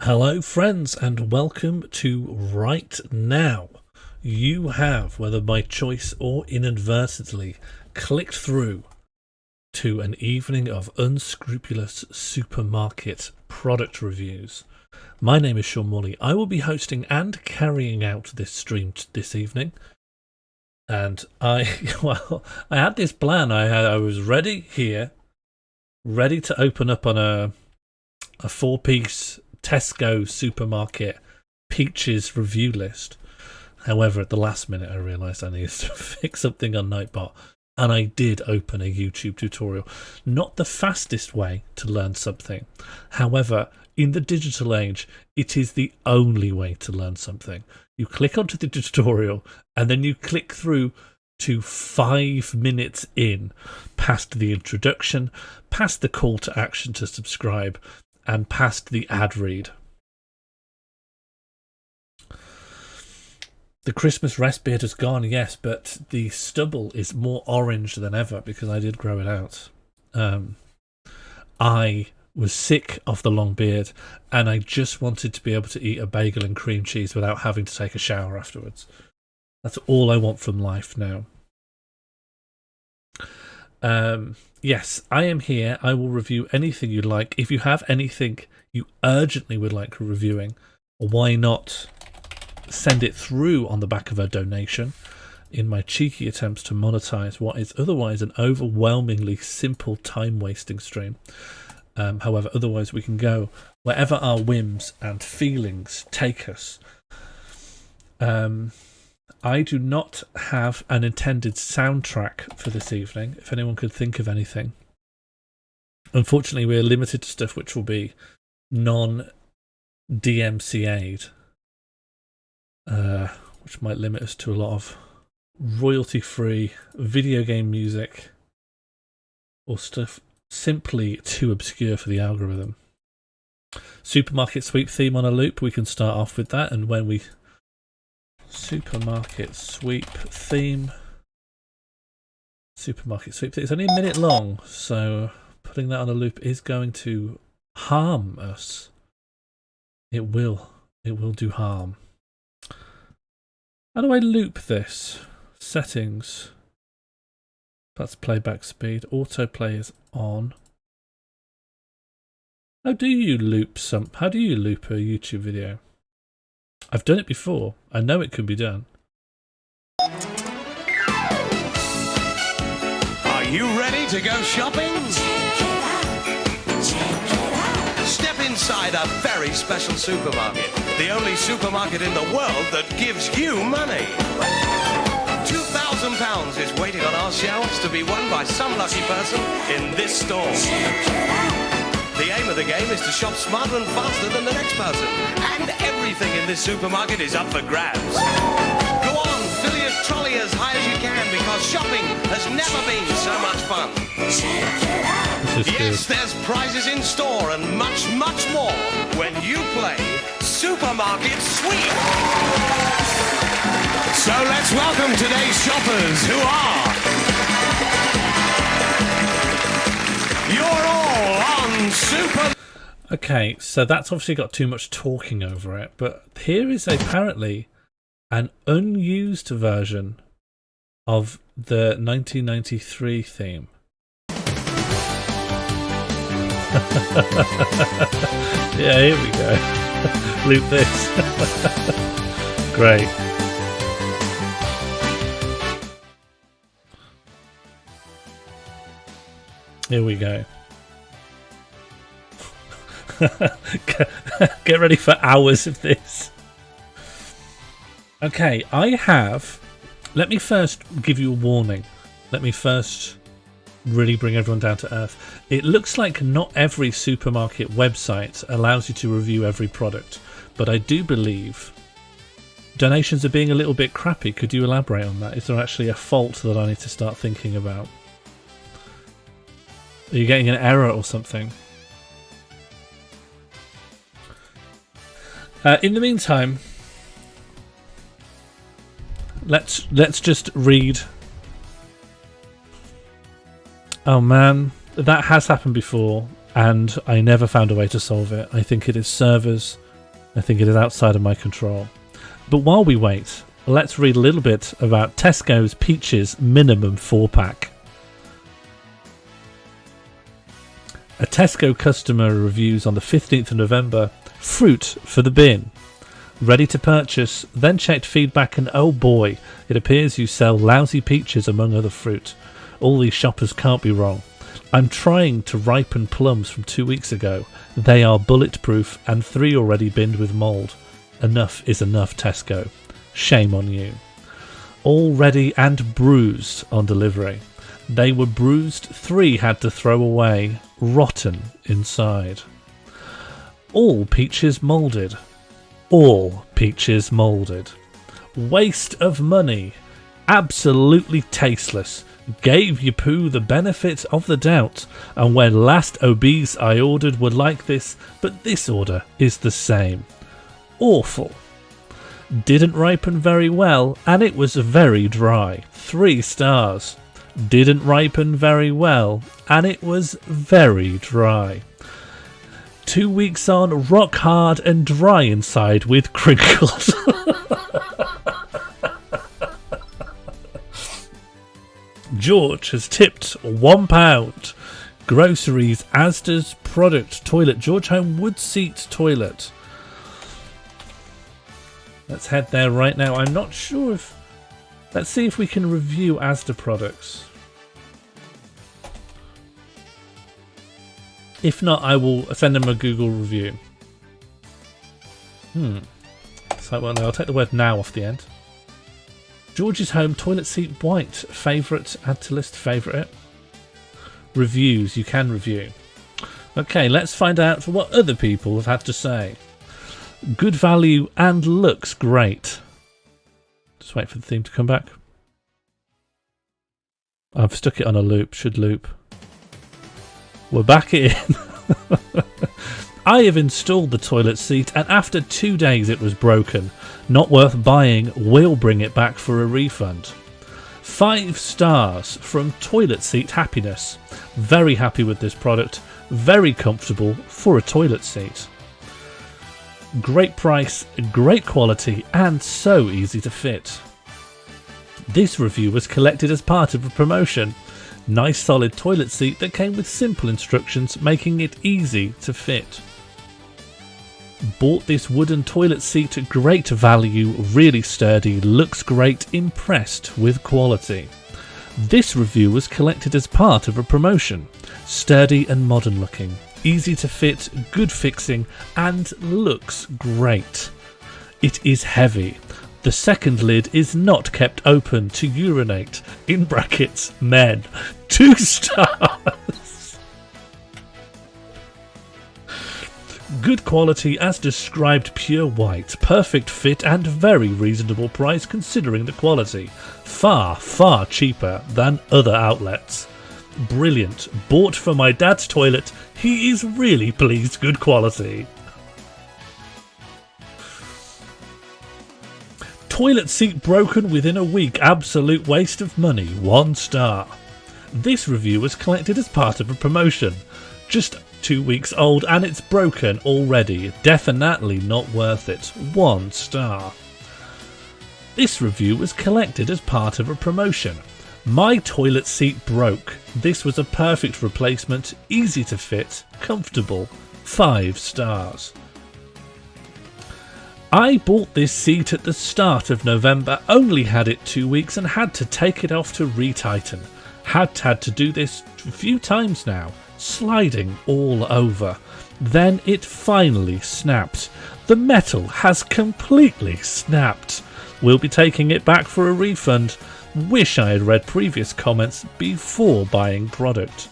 Hello, friends, and welcome to Right Now. You have, whether by choice or inadvertently, clicked through to an evening of unscrupulous supermarket product reviews. My name is Sean Morley. I will be hosting and carrying out this stream this evening. And I had this plan. I was ready here, ready to open up on a four-piece Tesco supermarket peaches review list. However, at the last minute I realised I needed to fix something on Nightbot, and I did open a YouTube tutorial. Not the fastest way to learn something. However, in the digital age, it is the only way to learn something. You click onto the tutorial and then you click through to 5 minutes in, past the introduction, past the call to action to subscribe, and past the ad read. The Christmas rest beard has gone, yes, but the stubble is more orange than ever because I did grow it out. I was sick of the long beard, and I just wanted to be able to eat a bagel and cream cheese without having to take a shower afterwards. That's all I want from life now. Yes, I am here. I will review anything you like. If you have anything you urgently would like reviewing, why not send it through on the back of a donation in my cheeky attempts to monetize what is otherwise an overwhelmingly simple time-wasting stream. However, otherwise we can go wherever our whims and feelings take us. I do not have an intended soundtrack for this evening, if anyone could think of anything. Unfortunately, we're limited to stuff which will be non-DMCA'd, which might limit us to a lot of royalty-free video game music or stuff simply too obscure for the algorithm. Supermarket sweep theme on a loop, we can start off with that, and when we... Supermarket sweep theme. Supermarket sweep theme. It's only a minute long, so putting that on a loop is going to harm us. It will do harm. How do I loop this? Settings. That's playback speed. Autoplay is on. How do you loop a YouTube video? I've done it before. I know it can be done. Are you ready to go shopping? Step inside a very special supermarket. The only supermarket in the world that gives you money. £2,000 is waiting on our shelves to be won by some lucky person in this store. The aim of the game is to shop smarter and faster than the next person. And everything in this supermarket is up for grabs. Go on, fill your trolley as high as you can, because shopping has never been so much fun. Yes, there's prizes in store and much, much more when you play Supermarket Sweep. So let's welcome today's shoppers, who are... You're all on Super... Okay, so that's obviously got too much talking over it, but here is apparently an unused version of the 1993 theme. Yeah, here we go. Loop this. Great. Here we go. Get ready for hours of this. Okay, I have... Let me first give you a warning. Let me first really bring everyone down to earth. It looks like not every supermarket website allows you to review every product, but I do believe donations are being a little bit crappy. Could you elaborate on that? Is there actually a fault that I need to start thinking about? Are you getting an error or something? In the meantime, let's just read. Oh man, that has happened before, and I never found a way to solve it. I think it is servers I think it is outside of my control. But while we wait, let's read a little bit about Tesco's Peaches Minimum 4-pack. A Tesco customer reviews on the 15th of November, fruit for the bin. Ready to purchase, then checked feedback and oh boy, it appears you sell lousy peaches among other fruit. All these shoppers can't be wrong. I'm trying to ripen plums from 2 weeks ago. They are bulletproof and 3 already binned with mould. Enough is enough, Tesco. Shame on you. All ready and bruised on delivery. They were bruised, 3 had to throw away, rotten inside. All peaches moulded. All peaches moulded. Waste of money. Absolutely tasteless. Gave your poo the benefit of the doubt, and when last obese I ordered were like this, but this order is the same. Awful. Didn't ripen very well, and it was very dry. 3 stars. Didn't ripen very well, and it was very dry. 2 weeks on, rock hard and dry inside with crinkles. George has tipped £1. Groceries, Asda's product, toilet, George Home wood seat toilet. Let's head there right now. I'm not sure if... Let's see if we can review Asda products. If not, I will send them a Google review. So, well, no, I'll take the word now off the end. George's Home toilet seat white. Favourite. Add to list. Favourite it. Reviews. You can review. Okay, let's find out what other people have had to say. Good value and looks great. Just wait for the theme to come back. I've stuck it on a loop. Should loop. We're back in. I have installed the toilet seat and after 2 days it was broken. Not worth buying, will bring it back for a refund. 5 stars from Toilet Seat Happiness. Very happy with this product. Very comfortable for a toilet seat. Great price, great quality and so easy to fit. This review was collected as part of a promotion. Nice solid toilet seat that came with simple instructions making it easy to fit. Bought this wooden toilet seat, great value, really sturdy, looks great, impressed with quality. This review was collected as part of a promotion. Sturdy and modern looking, easy to fit, good fixing and looks great. It is heavy. The second lid is not kept open to urinate. In brackets, men. 2 stars. Good quality as described, pure white. Perfect fit and very reasonable price considering the quality. Far, far cheaper than other outlets. Brilliant. Bought for my dad's toilet. He is really pleased. Good quality. Toilet seat broken within a week. Absolute waste of money. 1 star. This review was collected as part of a promotion. Just 2 weeks old and it's broken already. Definitely not worth it. 1 star. This review was collected as part of a promotion. My toilet seat broke. This was a perfect replacement. Easy to fit. Comfortable. 5 stars. I bought this seat at the start of November, only had it 2 weeks and had to take it off to retighten. Had to do this a few times now, sliding all over. Then it finally snapped. The metal has completely snapped. We'll be taking it back for a refund. Wish I had read previous comments before buying product.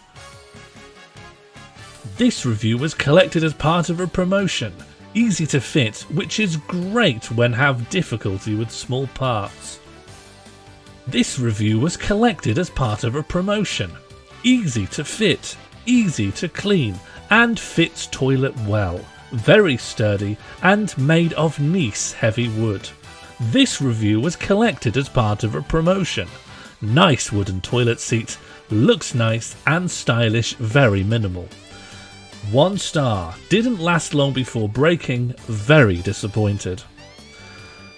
This review was collected as part of a promotion. Easy to fit, which is great when have difficulty with small parts. This review was collected as part of a promotion. Easy to fit, easy to clean, and fits toilet well. Very sturdy and made of nice heavy wood. This review was collected as part of a promotion. Nice wooden toilet seat, looks nice and stylish, very minimal. 1 star. Didn't last long before breaking. Very disappointed.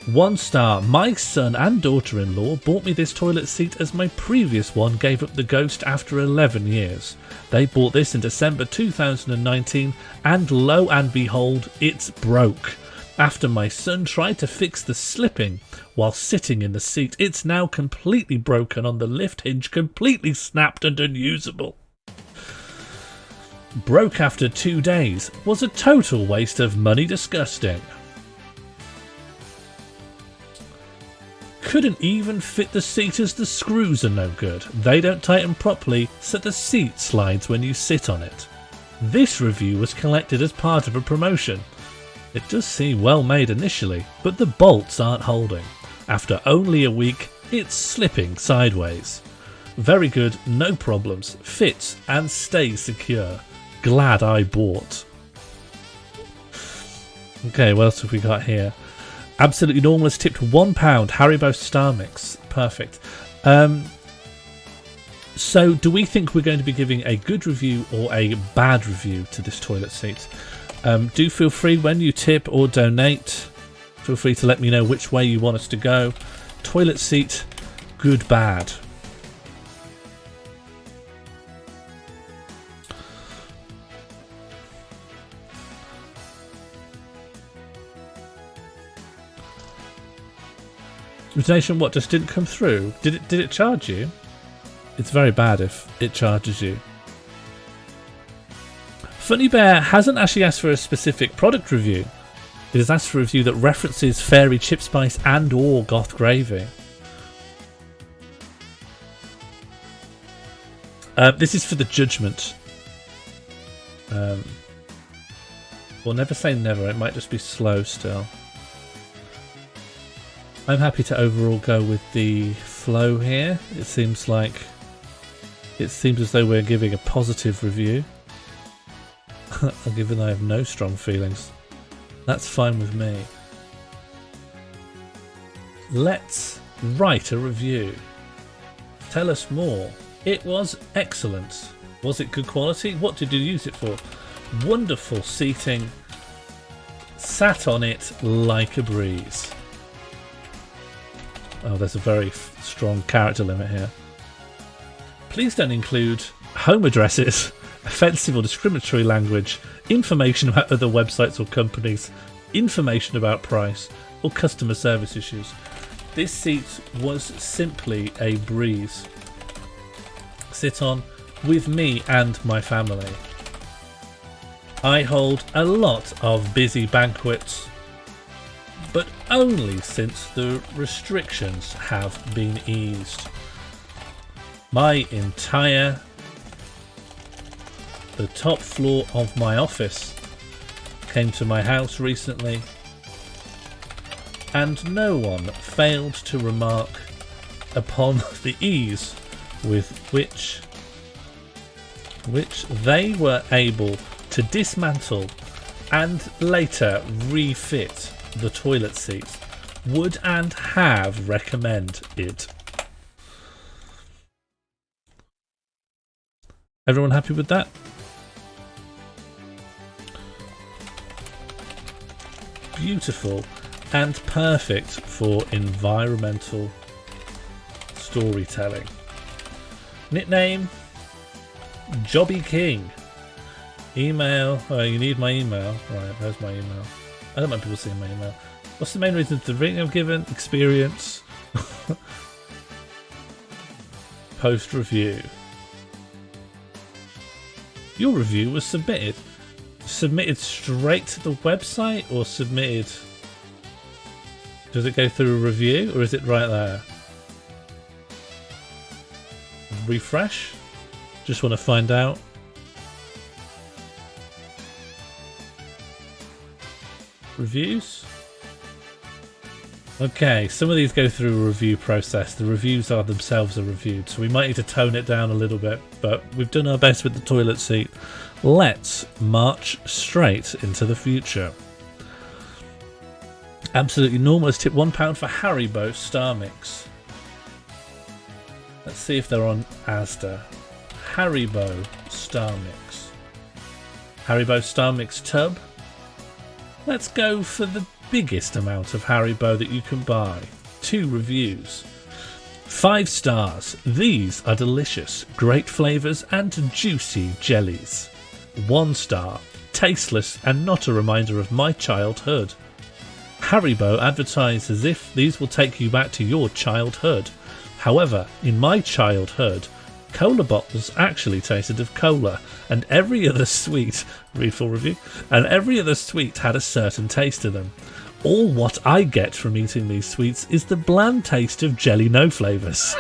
1 star. My son and daughter-in-law bought me this toilet seat as my previous one gave up the ghost after 11 years. They bought this in December 2019 and lo and behold, it's broke. After my son tried to fix the slipping while sitting in the seat, it's now completely broken on the lift hinge, completely snapped and unusable. Broke after 2 days. Was a total waste of money. Disgusting. Couldn't even fit the seat as the screws are no good. They don't tighten properly, so the seat slides when you sit on it. This review was collected as part of a promotion. It does seem well made initially, but the bolts aren't holding. After only a week, it's slipping sideways. Very good, no problems, fits and stays secure. Glad I bought. Okay, what else have we got here? Absolutely Normal has tipped £1. Haribo Star Mix. Perfect. So do we think we're going to be giving a good review or a bad review to this toilet seat? Do feel free when you tip or donate. Feel free to let me know which way you want us to go. Toilet seat, good, bad. Donation what just didn't come through? Did it charge you? It's very bad if it charges you. Funny Bear hasn't actually asked for a specific product review. It has asked for a review that references Fairy Chip Spice and or Goth Gravy. This is for the judgment. Well, never say never. It might just be slow still. I'm happy to overall go with the flow here. It seems as though we're giving a positive review. Given I have no strong feelings. That's fine with me. Let's write a review. Tell us more. It was excellent. Was it good quality? What did you use it for? Wonderful seating. Sat on it like a breeze. Oh, there's a very strong character limit here. Please don't include home addresses, offensive or discriminatory language, information about other websites or companies, information about price, or customer service issues. This seat was simply a breeze. Sit on with me and my family. I hold a lot of busy banquets, but only since the restrictions have been eased. The top floor of my office came to my house recently, and no one failed to remark upon the ease with which they were able to dismantle and later refit the toilet seats. Would and have recommend it. Everyone happy with that? Beautiful and perfect for environmental storytelling. Nickname Jobby King. Email. Oh, you need my email. Right, there's my email. I don't mind people seeing my email. What's the main reason for the rating I've given? Experience. Post review. Your review was submitted. Submitted straight to the website or submitted... Does it go through a review or is it right there? Refresh. Just want to find out. Reviews. Okay, some of these go through a review process. The reviews are themselves are reviewed, so we might need to tone it down a little bit, but we've done our best with the toilet seat. Let's march straight into the future. Absolutely Normal has tipped £1 for Haribo Star Mix. Let's see if they're on Asda. Haribo Star Mix. Haribo Star Mix tub. Let's go for the biggest amount of Haribo that you can buy. 2 reviews. 5 stars. These are delicious, great flavours and juicy jellies. 1 star. Tasteless and not a reminder of my childhood. Haribo advertise as if these will take you back to your childhood. However, in my childhood, cola bottles actually tasted of cola, and every other sweet, read full review, and every other sweet had a certain taste to them. All what I get from eating these sweets is the bland taste of jelly no flavours.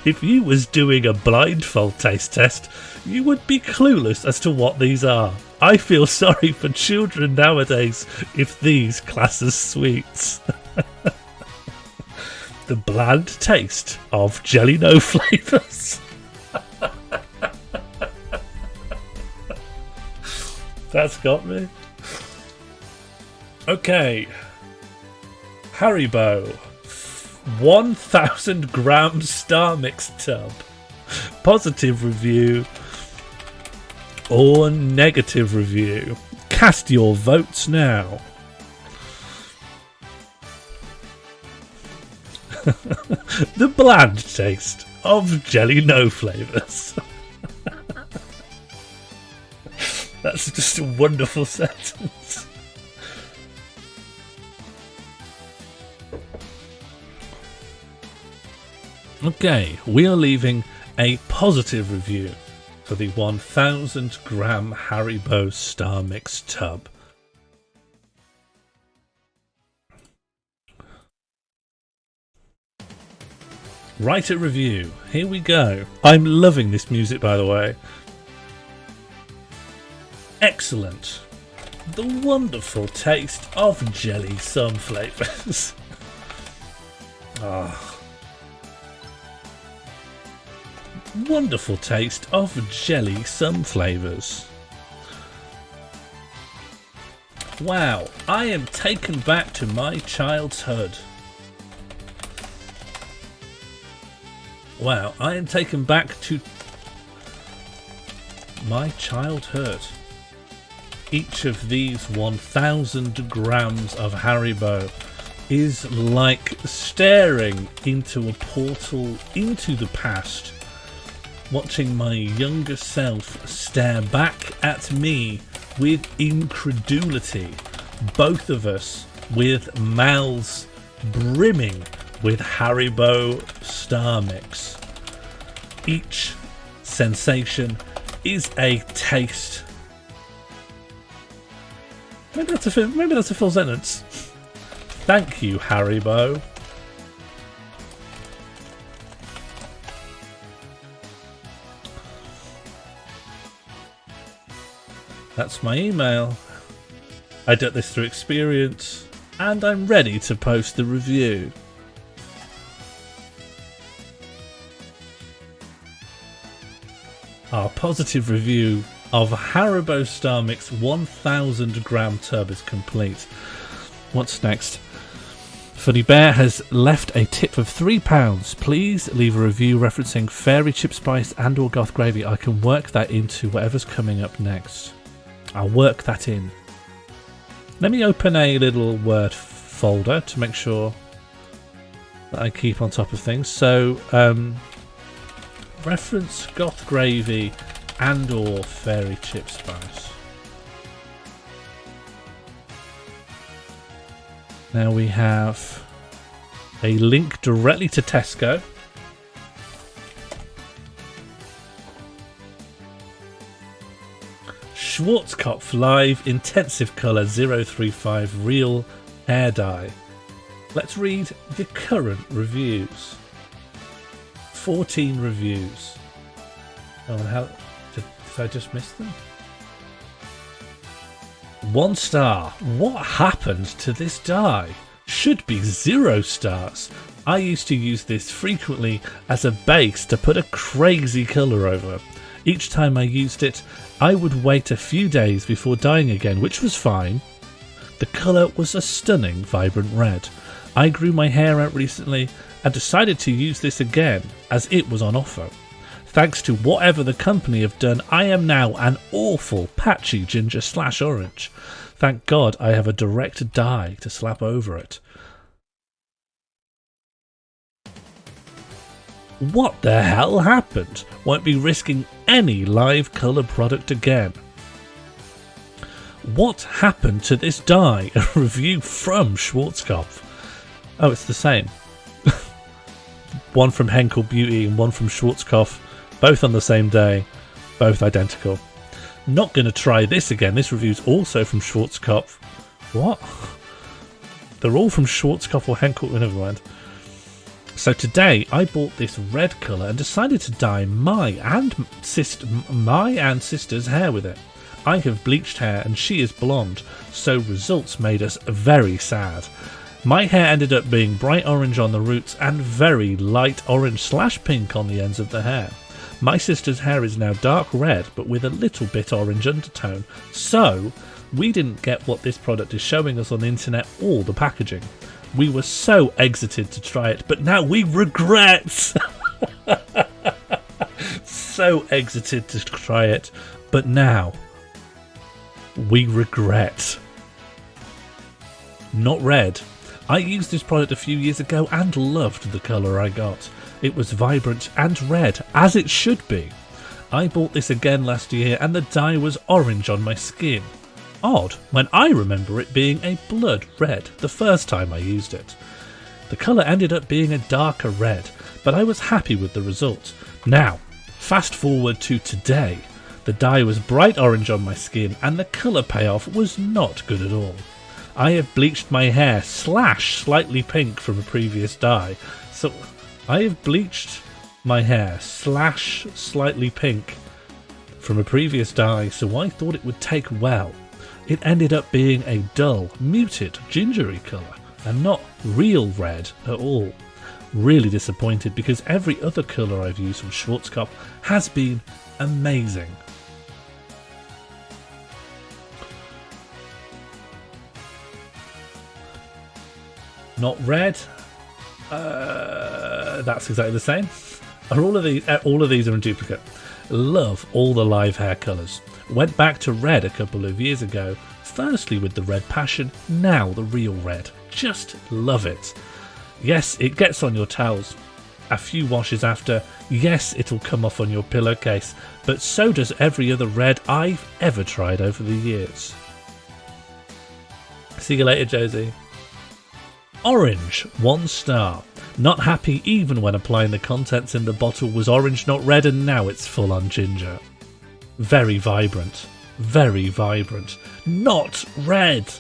If you was doing a blindfold taste test, you would be clueless as to what these are. I feel sorry for children nowadays if these class as sweets. The bland taste of jelly no flavours. That's got me. Okay. Haribo 1000 gram Star Mix tub. Positive review or negative review? Cast your votes now. The bland taste of jelly no flavours. That's just a wonderful sentence. Okay, we are leaving a positive review for the 1000 gram Haribo Star Mix tub. Write a review. Here we go. I'm loving this music, by the way. Excellent. The wonderful taste of jelly some flavours. Wonderful taste of jelly some flavours. Wow, I am taken back to my childhood. Wow, I am taken back to my childhood. Each of these 1000 grams of Haribo is like staring into a portal into the past, watching my younger self stare back at me with incredulity. Both of us with mouths brimming with Haribo Star Mix. Each sensation is a taste. Maybe that's a full sentence. Thank you, Haribo. That's my email. I did this through experience, and I'm ready to post the review. Our positive review of Haribo Star Mix 1000 gram tub is complete. What's next? Funny Bear has left a tip of £3. Please leave a review referencing Fairy Chip Spice and or Goth Gravy. I can work that into whatever's coming up next. I'll work that in. Let me open a little Word folder to make sure that I keep on top of things. So, reference Goth Gravy and or Fairy Chip Spice. Now we have a link directly to Tesco. Schwarzkopf Live Intensive Colour 035 Real Hair Dye. Let's read the current reviews. 14 reviews. Oh, and how did I just miss them? 1 star. What happened to this dye? Should be 0 stars. I used to use this frequently as a base to put a crazy colour over. Each time I used it, I would wait a few days before dyeing again, which was fine. The colour was a stunning vibrant red. I grew my hair out recently and decided to use this again as it was on offer. Thanks to whatever the company have done, I am now an awful patchy ginger / orange. Thank God I have a direct dye to slap over it. What the hell happened? Won't be risking any live colour product again. What happened to this dye? A review from Schwarzkopf. Oh, it's the same. One from Henkel Beauty and one from Schwarzkopf. Both on the same day. Both identical. Not going to try this again. This review's also from Schwarzkopf. What? They're all from Schwarzkopf or Henkel. Never mind. So today I bought this red colour and decided to dye my and sister's hair with it. I have bleached hair and she is blonde, so results made us very sad. My hair ended up being bright orange on the roots and very light orange / pink on the ends of the hair. My sister's hair is now dark red but with a little bit orange undertone, so we didn't get what this product is showing us on the internet or the packaging. We were so exited to try it, but now we regret. So exited to try it, but now we regret. Not red. I used this product a few years ago and loved the colour I got. It was vibrant and red, as it should be. I bought this again last year and the dye was orange on my skin. Odd, when I remember it being a blood red the first time I used it. The colour ended up being a darker red, but I was happy with the result. Now, fast forward to today. The dye was bright orange on my skin and the colour payoff was not good at all. I have bleached my hair / slightly pink from a previous dye. So, I have bleached my hair / slightly pink from a previous dye, so I thought it would take well. It ended up being a dull, muted, gingery colour, and not real red at all. Really disappointed because every other colour I've used from Schwarzkopf has been amazing. Not red. That's exactly the same. All of these are in duplicate. Love all the live hair colours. Went back to red a couple of years ago, firstly with the Red Passion, now the real red. Just love it. Yes, it gets on your towels. A few washes after, yes, it'll come off on your pillowcase, but so does every other red I've ever tried over the years. See you later, Josie. Orange, 1 star. Not happy even when applying the contents in the bottle was orange, not red, and now it's full on ginger. Very vibrant. Very vibrant. Not red!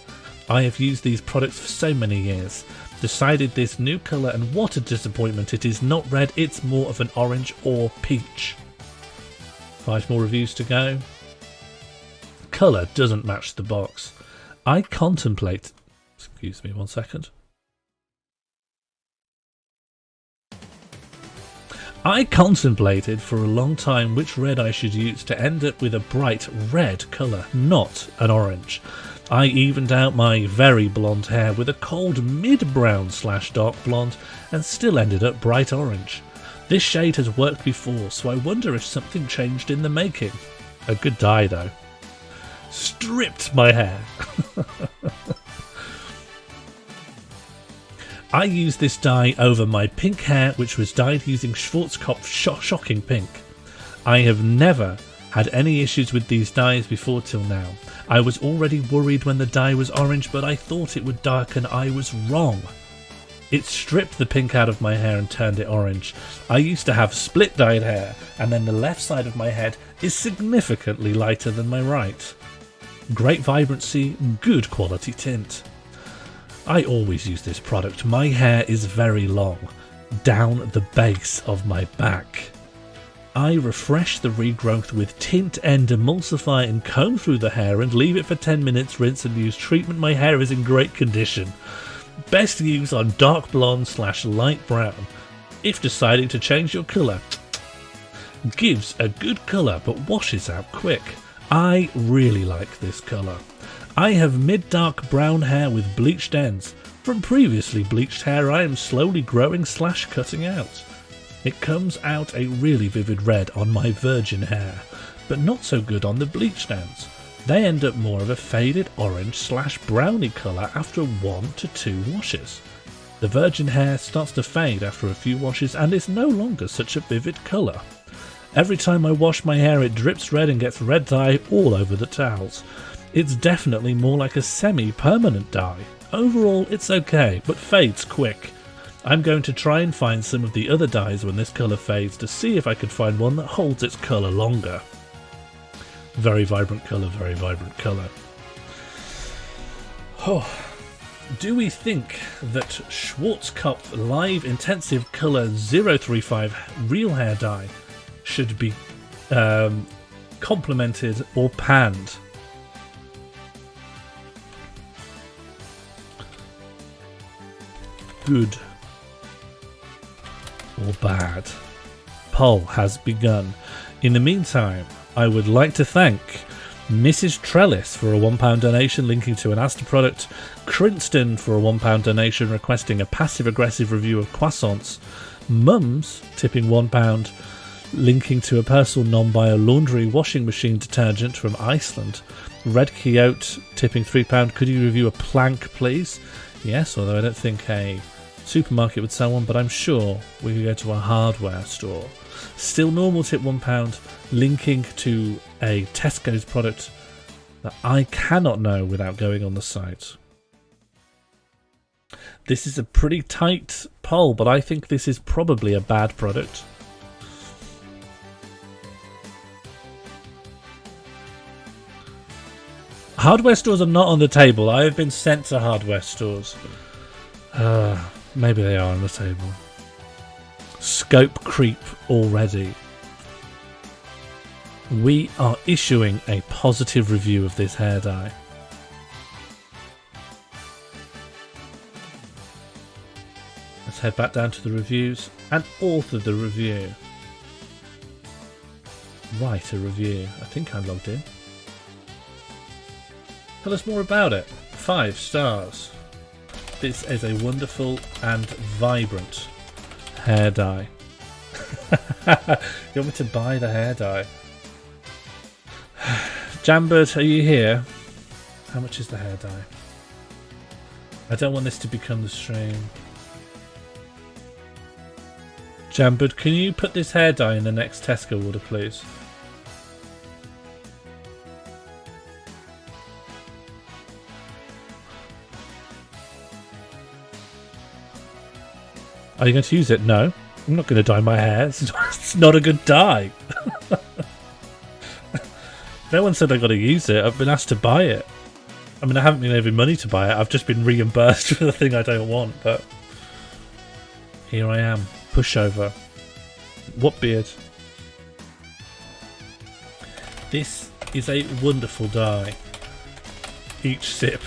I have used these products for so many years. Decided this new colour and what a disappointment. It is not red, it's more of an orange or peach. 5 more reviews to go. Colour doesn't match the box. I contemplate... Excuse me 1 second. I contemplated for a long time which red I should use to end up with a bright red colour, not an orange. I evened out my very blonde hair with a cold mid-brown / dark blonde and still ended up bright orange. This shade has worked before, so I wonder if something changed in the making. A good dye though. Stripped my hair. I used this dye over my pink hair, which was dyed using Schwarzkopf Shocking Pink. I have never had any issues with these dyes before till now. I was already worried when the dye was orange, but I thought it would darken. I was wrong. It stripped the pink out of my hair and turned it orange. I used to have split dyed hair, and then the left side of my head is significantly lighter than my right. Great vibrancy, good quality tint. I always use this product. My hair is very long, down the base of my back. I refresh the regrowth with Tint End Emulsify and comb through the hair and leave it for 10 minutes, rinse and use treatment. My hair is in great condition. Best use on dark blonde / light brown. If deciding to change your colour, gives a good colour but washes out quick. I really like this colour. I have mid-dark brown hair with bleached ends. From previously bleached hair I am slowly growing / cutting out. It comes out a really vivid red on my virgin hair, but not so good on the bleached ends. They end up more of a faded orange / browny colour after 1 to 2 washes. The virgin hair starts to fade after a few washes and is no longer such a vivid colour. Every time I wash my hair it drips red and gets red dye all over the towels. It's definitely more like a semi-permanent dye. Overall it's okay, but fades quick. I'm going to try and find some of the other dyes when this colour fades to see if I could find one that holds its colour longer. Very vibrant colour, very vibrant colour. Oh. Do we think that Schwarzkopf Live Intensive Colour 035 Real Hair Dye should be complimented or panned? Good or bad? Poll has begun. In the meantime, I would like to thank Mrs. Trellis for a £1 donation linking to an Asda product, Crinston for a £1 donation requesting a passive-aggressive review of croissants, Mums tipping £1 linking to a personal non-bio laundry washing machine detergent from Iceland, Red Quixote tipping £3, could you review a plank please? Yes, although I don't think a supermarket would sell one, but I'm sure we could go to a hardware store. Still Normal tip £1 linking to a Tesco's product that I cannot know without going on the site. This is a pretty tight poll, but I think this is probably a bad product. Hardware stores are not on the table. I have been sent to hardware stores. Maybe they are on the table. Scope creep already. We are issuing a positive review of this hair dye. Let's head back down to the reviews and author the review. Write a review. I think I'm logged in. Tell us more about it. 5 stars. This is a wonderful and vibrant hair dye. You want me to buy the hair dye? Jambird, are you here? How much is the hair dye? I don't want this to become the stream. Jambird, can you put this hair dye in the next Tesco order, please? Are you going to use it? No. I'm not going to dye my hair. It's not a good dye. No one said I got to use it. I've been asked to buy it. I mean, I haven't been having money to buy it. I've just been reimbursed for the thing I don't want. But here I am. Pushover. What beard? This is a wonderful dye. Each sip.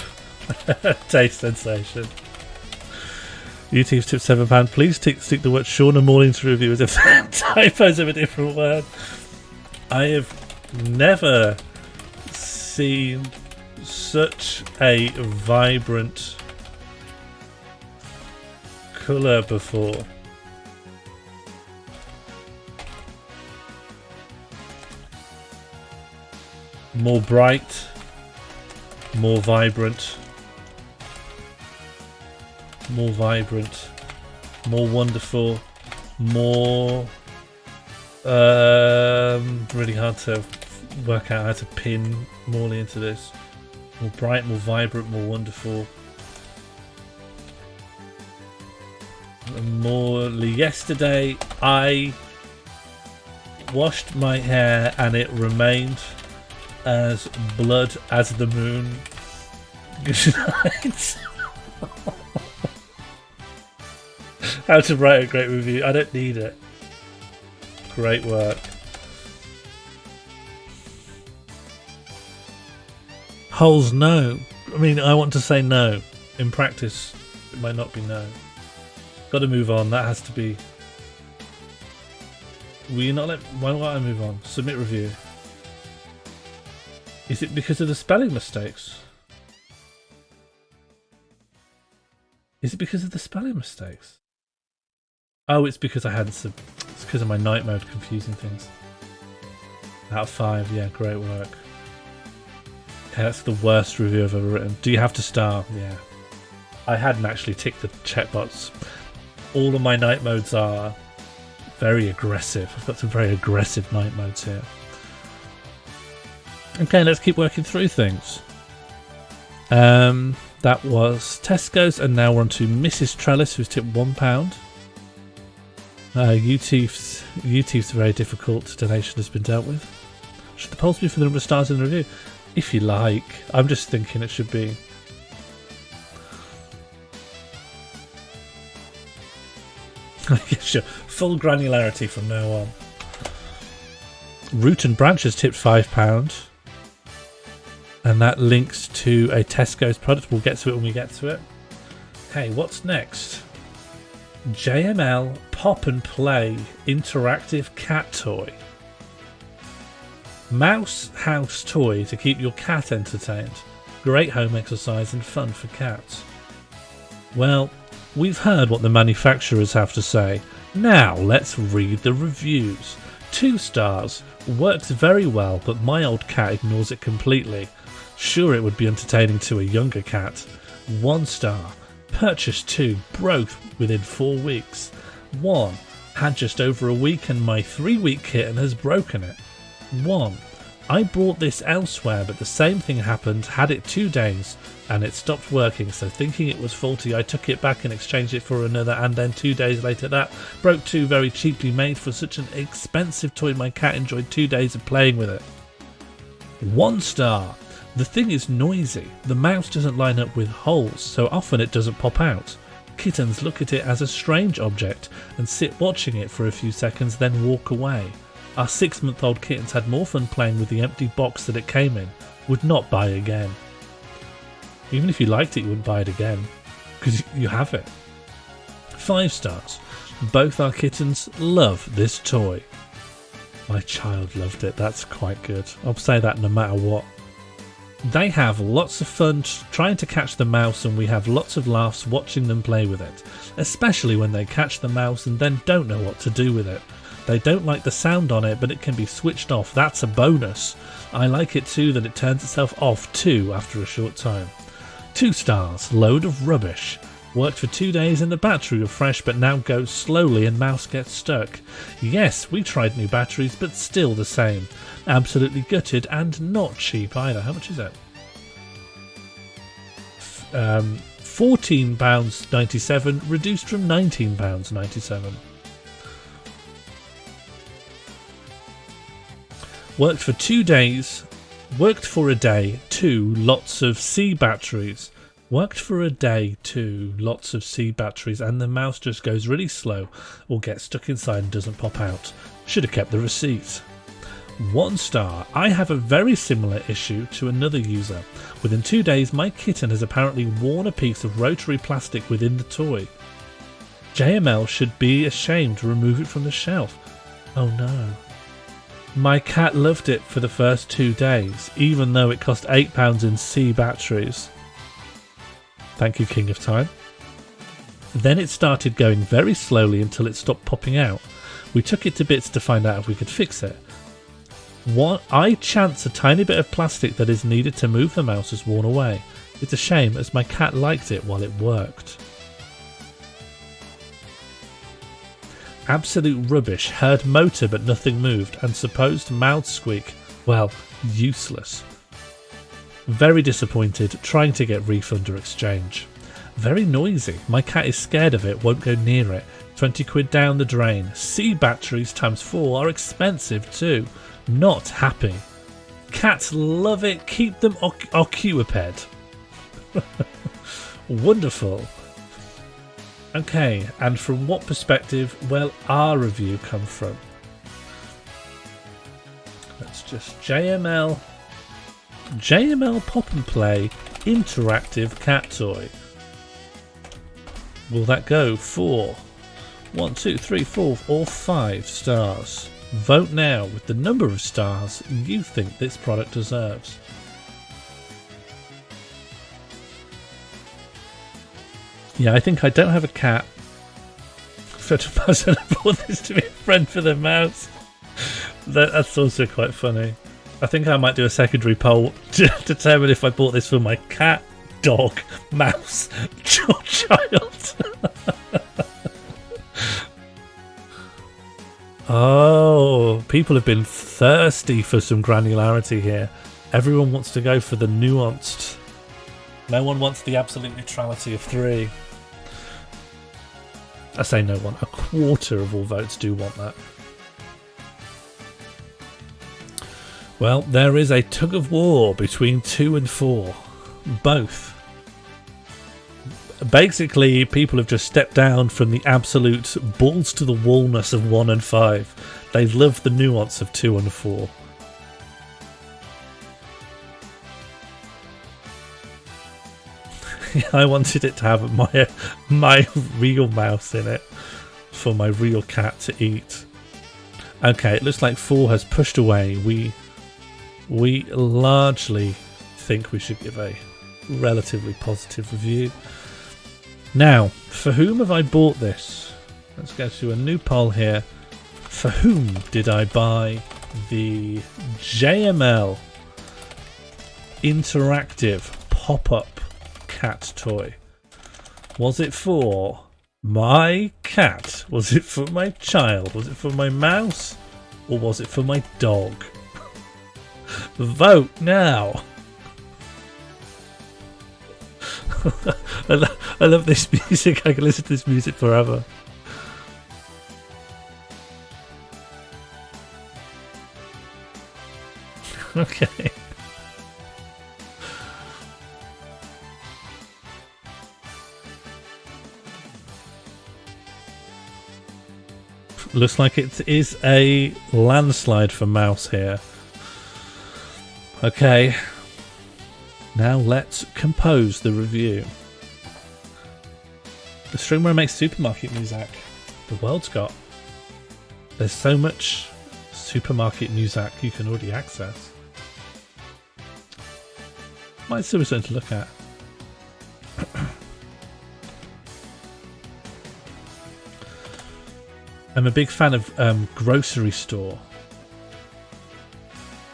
Taste sensation. YouTube's tip £7. Please stick the word Shauna Morning to review as if typos of a different word. I have never seen such a vibrant colour before. More bright, more vibrant. More vibrant, more wonderful, more really hard to work out how to pin Morley into this. More bright, more vibrant, more wonderful. Morley, yesterday I washed my hair and it remained as blood as the moon. Good night. How to write a great review. I don't need it. Great work. Holes, no. I mean, I want to say no. In practice, it might not be no. Got to move on. That has to be... Will you not let... Why won't I move on? Submit review. Is it because of the spelling mistakes? Is it because of the spelling mistakes? Oh, it's because I had some. It's because of my night mode confusing things. Out of 5, yeah, great work. Okay, that's the worst review I've ever written. Do you have to star? Yeah. I hadn't actually ticked the checkbox. All of my night modes are very aggressive. I've got some very aggressive night modes here. Okay, let's keep working through things. That was Tesco's, and now we're on to Mrs. Trellis, who's tipped £1. UT's very difficult donation has been dealt with. Should the polls be for the number of stars in the review? If you like. I'm just thinking it should be. Yeah, sure. Full granularity from now on. Root and Branch has tipped £5. And that links to a Tesco's product. We'll get to it when we get to it. Okay, what's next? JML Pop and Play interactive cat toy. Mouse house toy to keep your cat entertained. Great home exercise and fun for cats. Well, we've heard what the manufacturers have to say. Now let's read the reviews. 2 stars. Works very well, but my old cat ignores it completely. Sure, it would be entertaining to a younger cat. 1 star. Purchased 2, broke within 4 weeks. 1. Had just over a week and my 3-week kitten has broken it. 1. I bought this elsewhere, but the same thing happened, had it 2 days and it stopped working, so thinking it was faulty I took it back and exchanged it for another, and then 2 days later that broke too, very cheaply made for such an expensive toy. My cat enjoyed 2 days of playing with it. 1 star. The thing is noisy. The mouse doesn't line up with holes, so often it doesn't pop out. Kittens look at it as a strange object and sit watching it for a few seconds, then walk away. Our 6-month-old kittens had more fun playing with the empty box that it came in. Would not buy again. Even if you liked it, you wouldn't buy it again, because you have it. 5 stars. Both our kittens love this toy. My child loved it. That's quite good. I'll say that no matter what. They have lots of fun trying to catch the mouse, and we have lots of laughs watching them play with it, especially when they catch the mouse and then don't know what to do with it. They don't like the sound on it, but it can be switched off. That's a bonus. I like it too that it turns itself off too after a short time. 2 stars. Load of rubbish. Worked for 2 days and the battery refreshed, but now goes slowly and mouse gets stuck. Yes, we tried new batteries, but still the same. Absolutely gutted and not cheap either. How much is it? £14.97, reduced from £19.97. Worked for 2 days. Worked for a day. 2 lots of C batteries. Worked for a day. 2 lots of C batteries, and the mouse just goes really slow or gets stuck inside and doesn't pop out. Should have kept the receipt. 1 star. I have a very similar issue to another user. Within 2 days my kitten has apparently worn a piece of rotary plastic within the toy. JML should be ashamed to remove it from the shelf. Oh no. My cat loved it for the first 2 days, even though it cost £8 in C batteries. Thank you, King of Time. Then it started going very slowly until it stopped popping out. We took it to bits to find out if we could fix it. I chance a tiny bit of plastic that is needed to move the mouse has worn away. It's a shame, as my cat liked it while it worked. Absolute rubbish. Heard motor but nothing moved, and supposed mouth squeak. Well, useless. Very disappointed, trying to get refund or exchange. Very noisy. My cat is scared of it, won't go near it. 20 quid down the drain. C batteries times 4 are expensive too. Not happy. Cats love it. Keep them occupied. Wonderful. Okay, and from what perspective will our review come from? Let's just JML Pop and Play interactive cat toy. Will that go for 1, 2, 3, 4 or 5 stars? Vote now with the number of stars you think this product deserves. Yeah, I think I don't have a cat. So I bought this to be a friend for the mouse. That's also quite funny. I think I might do a secondary poll to determine if I bought this for my cat, dog, mouse, or child. Oh, people have been thirsty for some granularity here. Everyone wants to go for the nuanced. No one wants the absolute neutrality of 3. I say no one. A quarter of all votes do want that. Well, there is a tug of war between 2 and 4. Both. Basically, people have just stepped down from the absolute balls to the wallness of 1 and 5. They love the nuance of 2 and 4. I wanted it to have my real mouse in it for my real cat to eat. Okay, it looks like 4 has pushed away. We largely think we should give a relatively positive review. Now, for whom have I bought this? Let's go to a new poll here. For whom did I buy the JML interactive pop-up cat toy? Was it for my cat? Was it for my child? Was it for my mouse? Or was it for my dog? Vote now. I love this music. I can listen to this music forever. Okay. Looks like it is a landslide for mouse here. Okay. Now let's compose the review. The streamer makes supermarket music. The world's got. There's so much supermarket music you can already access. Might still be something to look at. I'm a big fan of grocery store,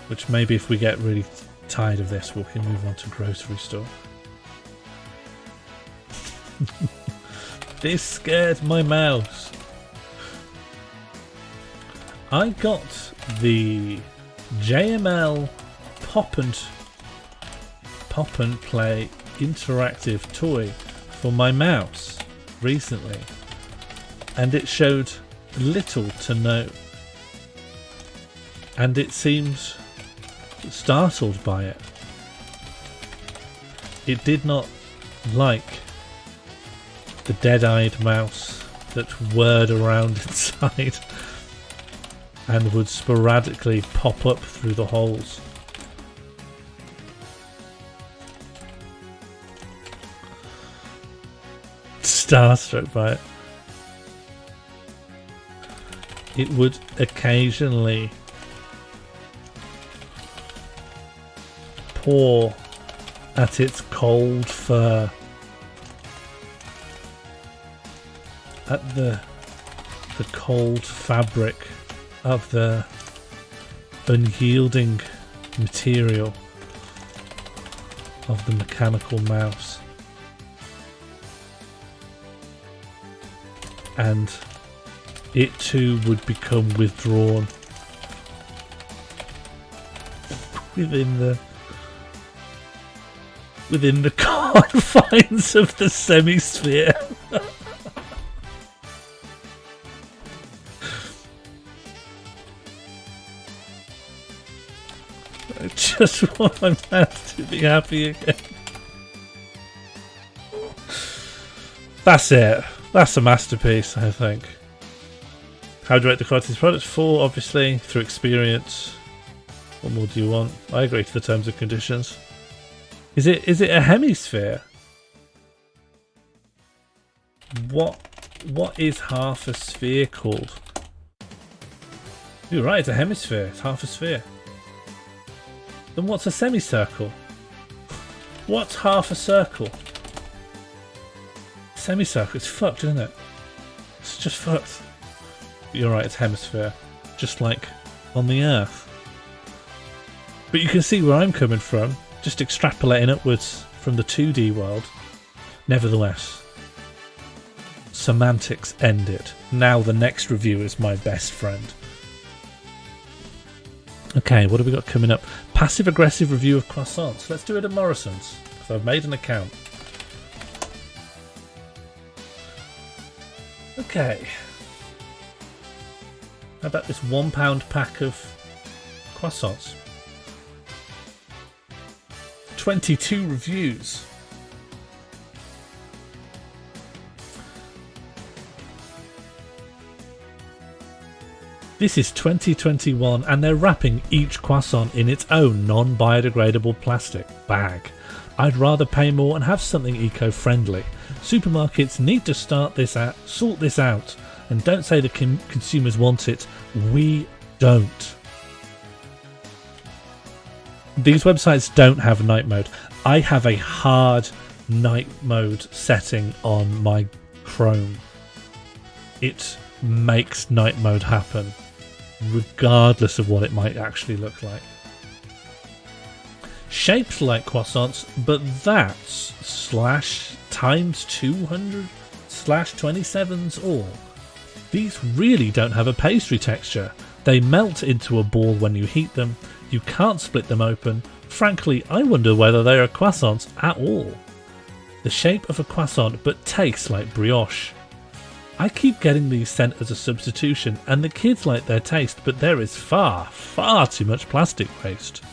which maybe if we get really tired of this, we can move on to grocery store. This scared my mouse. I got the JML Pop and Play interactive toy for my mouse recently, and it showed little to no, and it seems startled by it. It did not like the dead-eyed mouse that whirred around inside and would sporadically pop up through the holes. Starstruck by it. It would occasionally paw at its cold fur, at the cold fabric of the unyielding material of the mechanical mouse, and it too would become withdrawn within the confines of the semi-sphere. I just want my mouse to be happy again. That's it. That's a masterpiece, I think. How do you rate the quality of these products? 4, obviously, through experience. What more do you want? I agree to the terms and conditions. Is it a hemisphere? What is half a sphere called? You're right, it's a hemisphere. It's half a sphere. Then what's a semicircle? What's half a circle? semicircle. It's fucked, isn't it? It's just fucked. You're right, it's hemisphere. Just like on the Earth. But you can see where I'm coming from. Just extrapolating upwards from the 2D world. Nevertheless, semantics end it. Now the next review is my best friend. Okay, what have we got coming up? Passive-aggressive review of croissants. Let's do it at Morrison's. So I've made an account. Okay. How about this £1 pack of croissants? 22 reviews. This is 2021 and they're wrapping each croissant in its own non-biodegradable plastic bag. I'd rather pay more and have something eco-friendly. Supermarkets need to sort this out, and don't say the consumers want it. We don't. These websites don't have night mode. I have a hard night mode setting on my Chrome. It makes night mode happen, regardless of what it might actually look like. Shaped like croissants, but that's /200/27s all. These really don't have a pastry texture. They melt into a ball when you heat them. You can't split them open. Frankly, I wonder whether they are croissants at all. The shape of a croissant, but tastes like brioche. I keep getting these sent as a substitution, and the kids like their taste, but there is far, far too much plastic waste.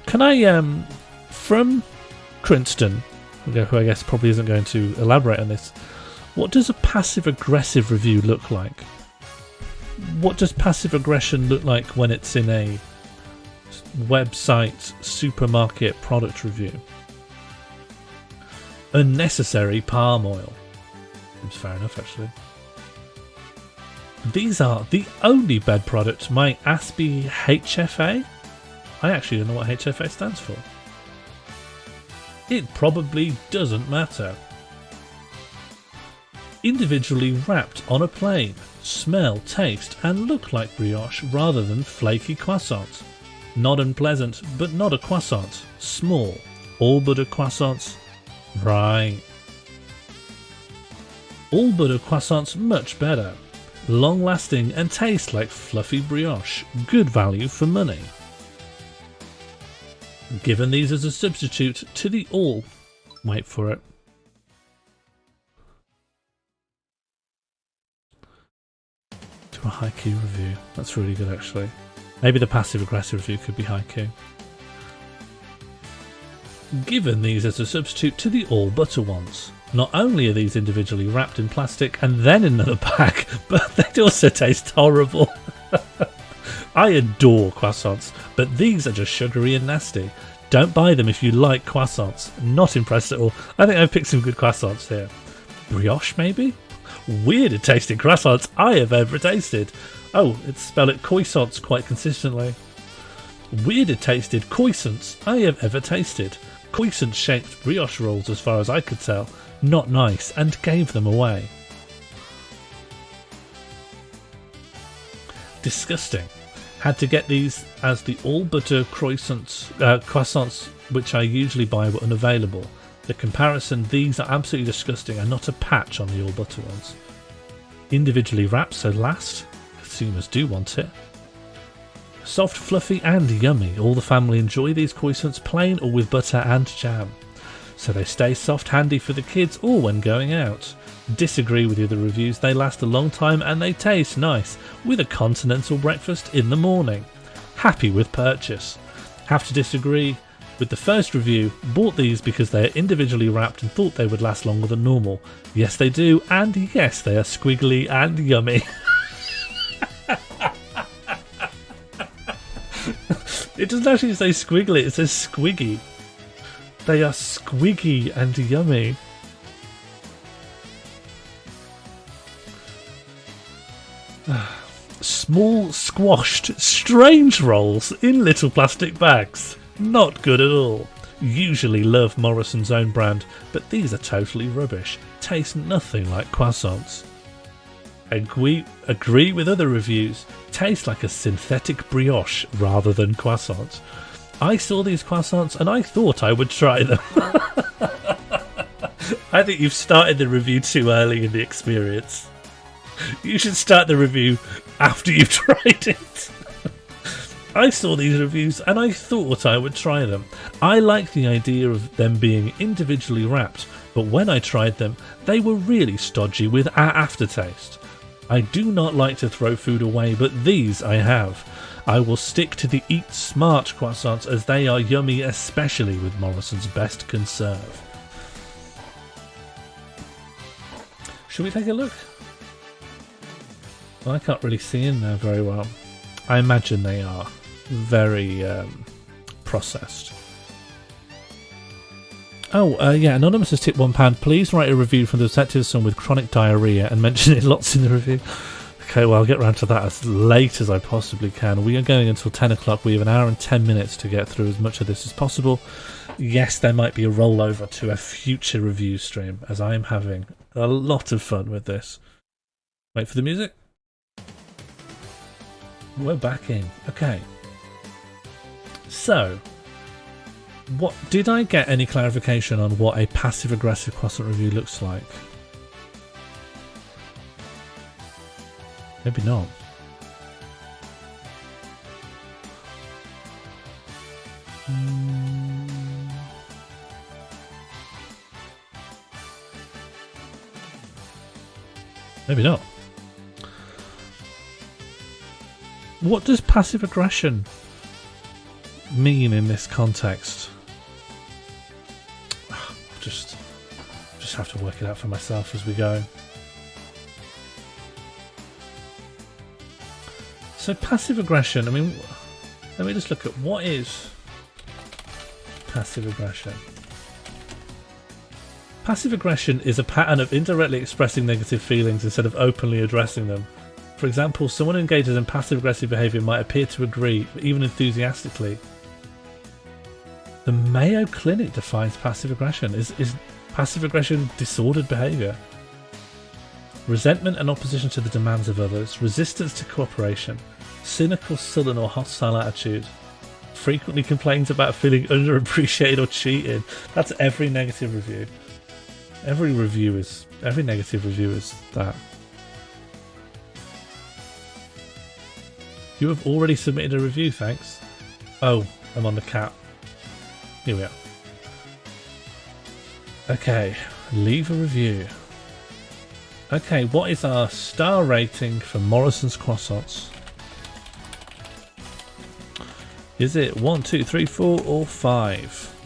Can I, from Princeton, who I guess probably isn't going to elaborate on this, what does a passive-aggressive review look like? What does passive aggression look like when it's in a website supermarket product review? Unnecessary palm oil. Seems fair enough, actually. These are the only bed product my Aspie HFA. I actually don't know what HFA stands for. It probably doesn't matter. Individually wrapped on a plane, smell, taste and look like brioche rather than flaky croissants. Not unpleasant, but not a croissant. Small, all butter croissants. Right. All butter croissants much better. Long lasting and taste like fluffy brioche. Good value for money. Given these as a substitute to the all... Wait for it. To a Haiku review. That's really good, actually. Maybe the passive-aggressive review could be Haiku. Given these as a substitute to the all butter ones. Not only are these individually wrapped in plastic and then in another bag, but they also taste horrible. I adore croissants, but these are just sugary and nasty. Don't buy them if you like croissants. Not impressed at all. I think I've picked some good croissants here. Brioche, maybe? Weirder tasting croissants I have ever tasted. Oh, it's spelled it croissants quite consistently. Weirder tasted croissants I have ever tasted. Croissant shaped brioche rolls as far as I could tell. Not nice, and gave them away. Disgusting. Had to get these as the all butter croissants which I usually buy were unavailable. The comparison, these are absolutely disgusting and not a patch on the all butter ones. Individually wrapped, so last. Consumers do want it. Soft, fluffy and yummy. All the family enjoy these croissants plain or with butter and jam. So they stay soft, handy for the kids or when going out. Disagree with the other reviews, they last a long time and they taste nice, with a continental breakfast in the morning. Happy with purchase. Have to disagree with the first review, bought these because they are individually wrapped and thought they would last longer than normal. Yes they do, and yes they are squiggly and yummy. It doesn't actually say squiggly, it says squiggy. They are squiggy and yummy. Small, squashed, strange rolls in little plastic bags. Not good at all. Usually love Morrison's own brand, but these are totally rubbish. Taste nothing like croissants. Agree with other reviews. Taste like a synthetic brioche rather than croissants. I saw these croissants and I thought I would try them. I think you've started the review too early in the experience. You should start the review after you've tried it. I saw these reviews and I thought I would try them. I like the idea of them being individually wrapped, but when I tried them, they were really stodgy with aftertaste. I do not like to throw food away, but these I have. I will stick to the Eat Smart croissants as they are yummy, especially with Morrison's Best Conserve. Should we take a look? Well, I can't really see in there very well. I imagine they are very processed. Oh, yeah, Anonymous has tipped £1. Please write a review from the detective's son with chronic diarrhea and mention it lots in the review. Okay, well, I'll get around to that as late as I possibly can. We are going until 10 o'clock. We have an hour and 10 minutes to get through as much of this as possible. Yes, there might be a rollover to a future review stream, as I am having a lot of fun with this. Wait for the music. We're back in. Okay. So, what did I get any clarification on what a passive-aggressive croissant review looks like? Maybe not. Maybe not. What does passive aggression mean in this context? Just have to work it out for myself as we go. So passive aggression, I mean, let me just look at what is passive aggression. Passive aggression is a pattern of indirectly expressing negative feelings instead of openly addressing them. For example, someone who engages in passive aggressive behaviour might appear to agree, even enthusiastically. The Mayo Clinic defines passive aggression. Is passive aggression disordered behaviour? Resentment and opposition to the demands of others, resistance to cooperation, cynical, sullen or hostile attitude, frequently complains about feeling underappreciated or cheated. That's every negative review. Every negative review is that. You have already submitted a review, thanks. Oh, I'm on the cap. Here we are. Okay, leave a review. Okay, what is our star rating for Morrison's croissants? Is it 1, 2, 3, 4 or 5?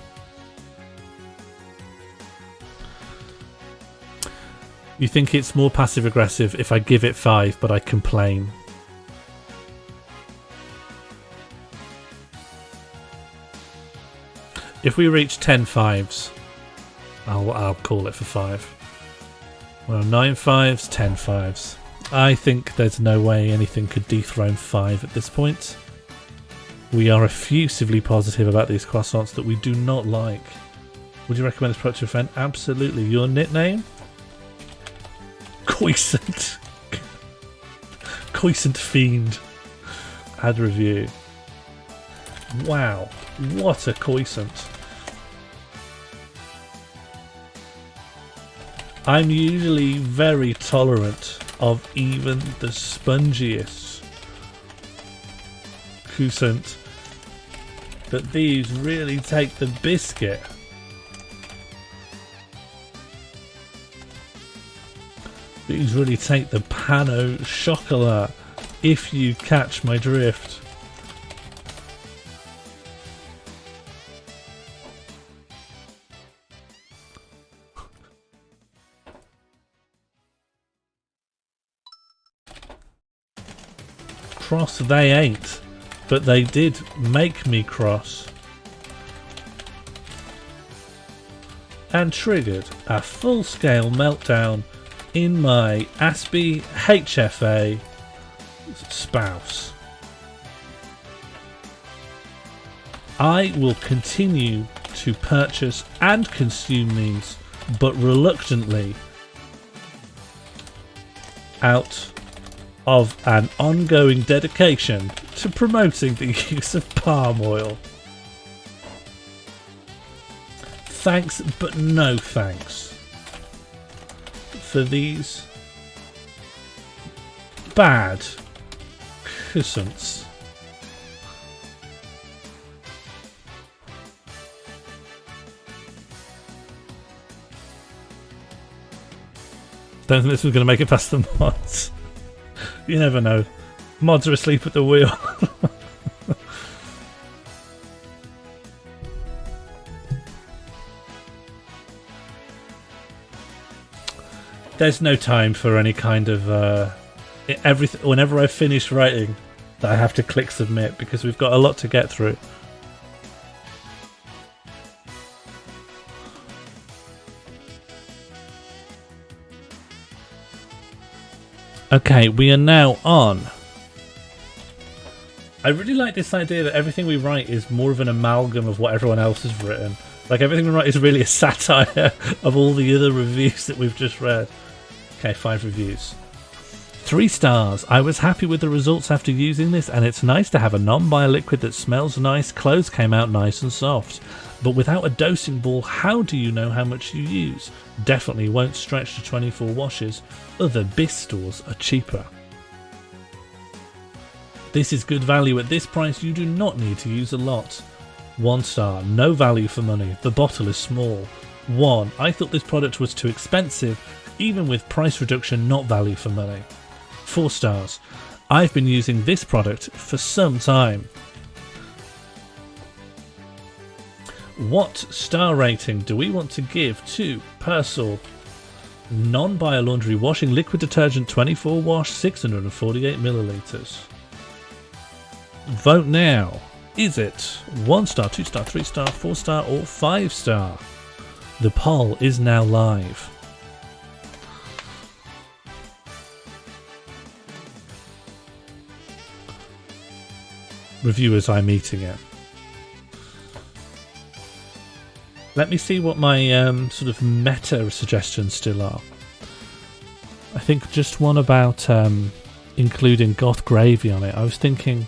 You think it's more passive aggressive if I give it 5 but I complain? If we reach 10 5s, I'll call it for 5. Well, 9 5s, 10 5s. I think there's no way anything could dethrone 5 at this point. We are effusively positive about these croissants that we do not like. Would you recommend this product to a friend? Absolutely. Your nickname? Coisant. Coisant Fiend. Add review. Wow. What a Coisant. I'm usually very tolerant of even the spongiest croissant, but these really take the biscuit. These really take the pan au chocolat, if you catch my drift. Cross they ain't, but they did make me cross. And triggered a full-scale meltdown in my Aspie HFA spouse. I will continue to purchase and consume these, but reluctantly, out of an ongoing dedication to promoting the use of palm oil. Thanks, but no thanks for these bad croissants. Don't think this was going to make it past the mods. You never know. Mods are asleep at the wheel. There's no time for any kind of everything. Whenever I finish writing, I have to click submit because we've got a lot to get through. Okay, we are now on. I really like this idea that everything we write is more of an amalgam of what everyone else has written. Like, everything we write is really a satire of all the other reviews that we've just read. Okay, 5 reviews. 3 stars. I was happy with the results after using this, and it's nice to have a non-bioliquid that smells nice. Clothes came out nice and soft. But without a dosing ball, how do you know how much you use? Definitely won't stretch to 24 washes. Other BIS stores are cheaper. This is good value at this price. You do not need to use a lot. 1 star. No value for money. The bottle is small. 1. I thought this product was too expensive. Even with price reduction, not value for money. 4 stars. I've been using this product for some time. What star rating do we want to give to Persil non-biolaundry washing liquid detergent 24 wash 648 milliliters? Vote now. Is it 1 star, 2 star, 3 star, 4 star or 5 star? The poll is now live. Reviewers, I'm eating it. Let me see what my sort of meta suggestions still are. I think just one about including goth gravy on it. I was thinking,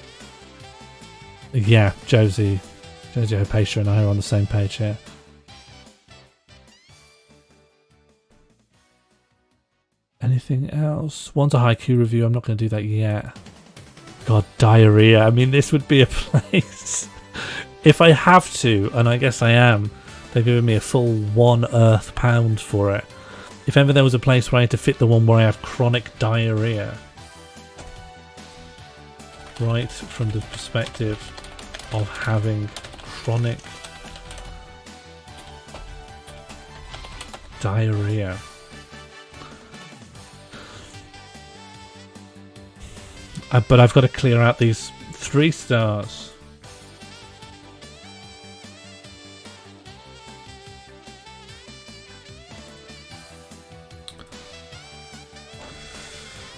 yeah, Josie Hopatia and I are on the same page here. Anything else? One's a haiku review. I'm not going to do that yet. God, diarrhea. I mean, this would be a place. If I have to, and I guess I am, they've given me a full 1 earth pound for it. If ever there was a place where I had to fit the one where I have chronic diarrhea. Right from the perspective of having chronic diarrhea. But I've got to clear out these 3 stars.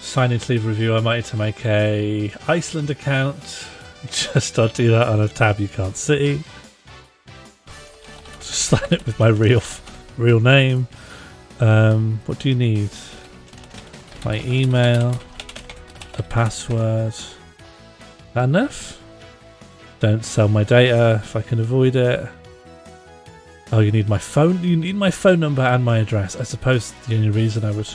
Sign in sleeve review. I might need to make a Iceland account. Just I'll do that on a tab you can't see. Just sign it with my real name. What do you need? My email. A password. That enough? Don't sell my data if I can avoid it. Oh, you need my phone. You need my phone number and my address. I suppose the only reason I would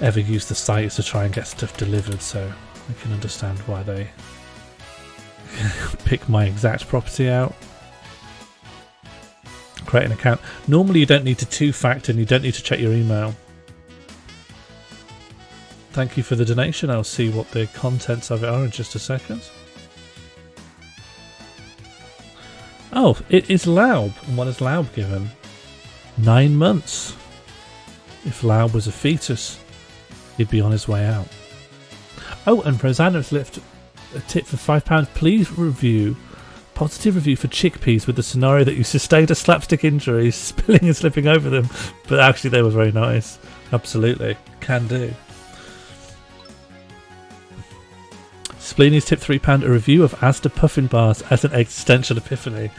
ever use the site is to try and get stuff delivered, so I can understand why they pick my exact property out. Create an account. Normally you don't need to 2-factor and you don't need to check your email. Thank you for the donation. I'll see what the contents of it are in just a second. Oh, it is Laub. And what is Laub given? 9 months. If Laub was a fetus, he'd be on his way out. Oh, and Rosanna's left a tip for £5. Please review, positive review for chickpeas with the scenario that you sustained a slapstick injury, spilling and slipping over them. But actually they were very nice. Absolutely. Can do. Spleeny's tip £3, a review of Asda Puffin Bars as an existential epiphany.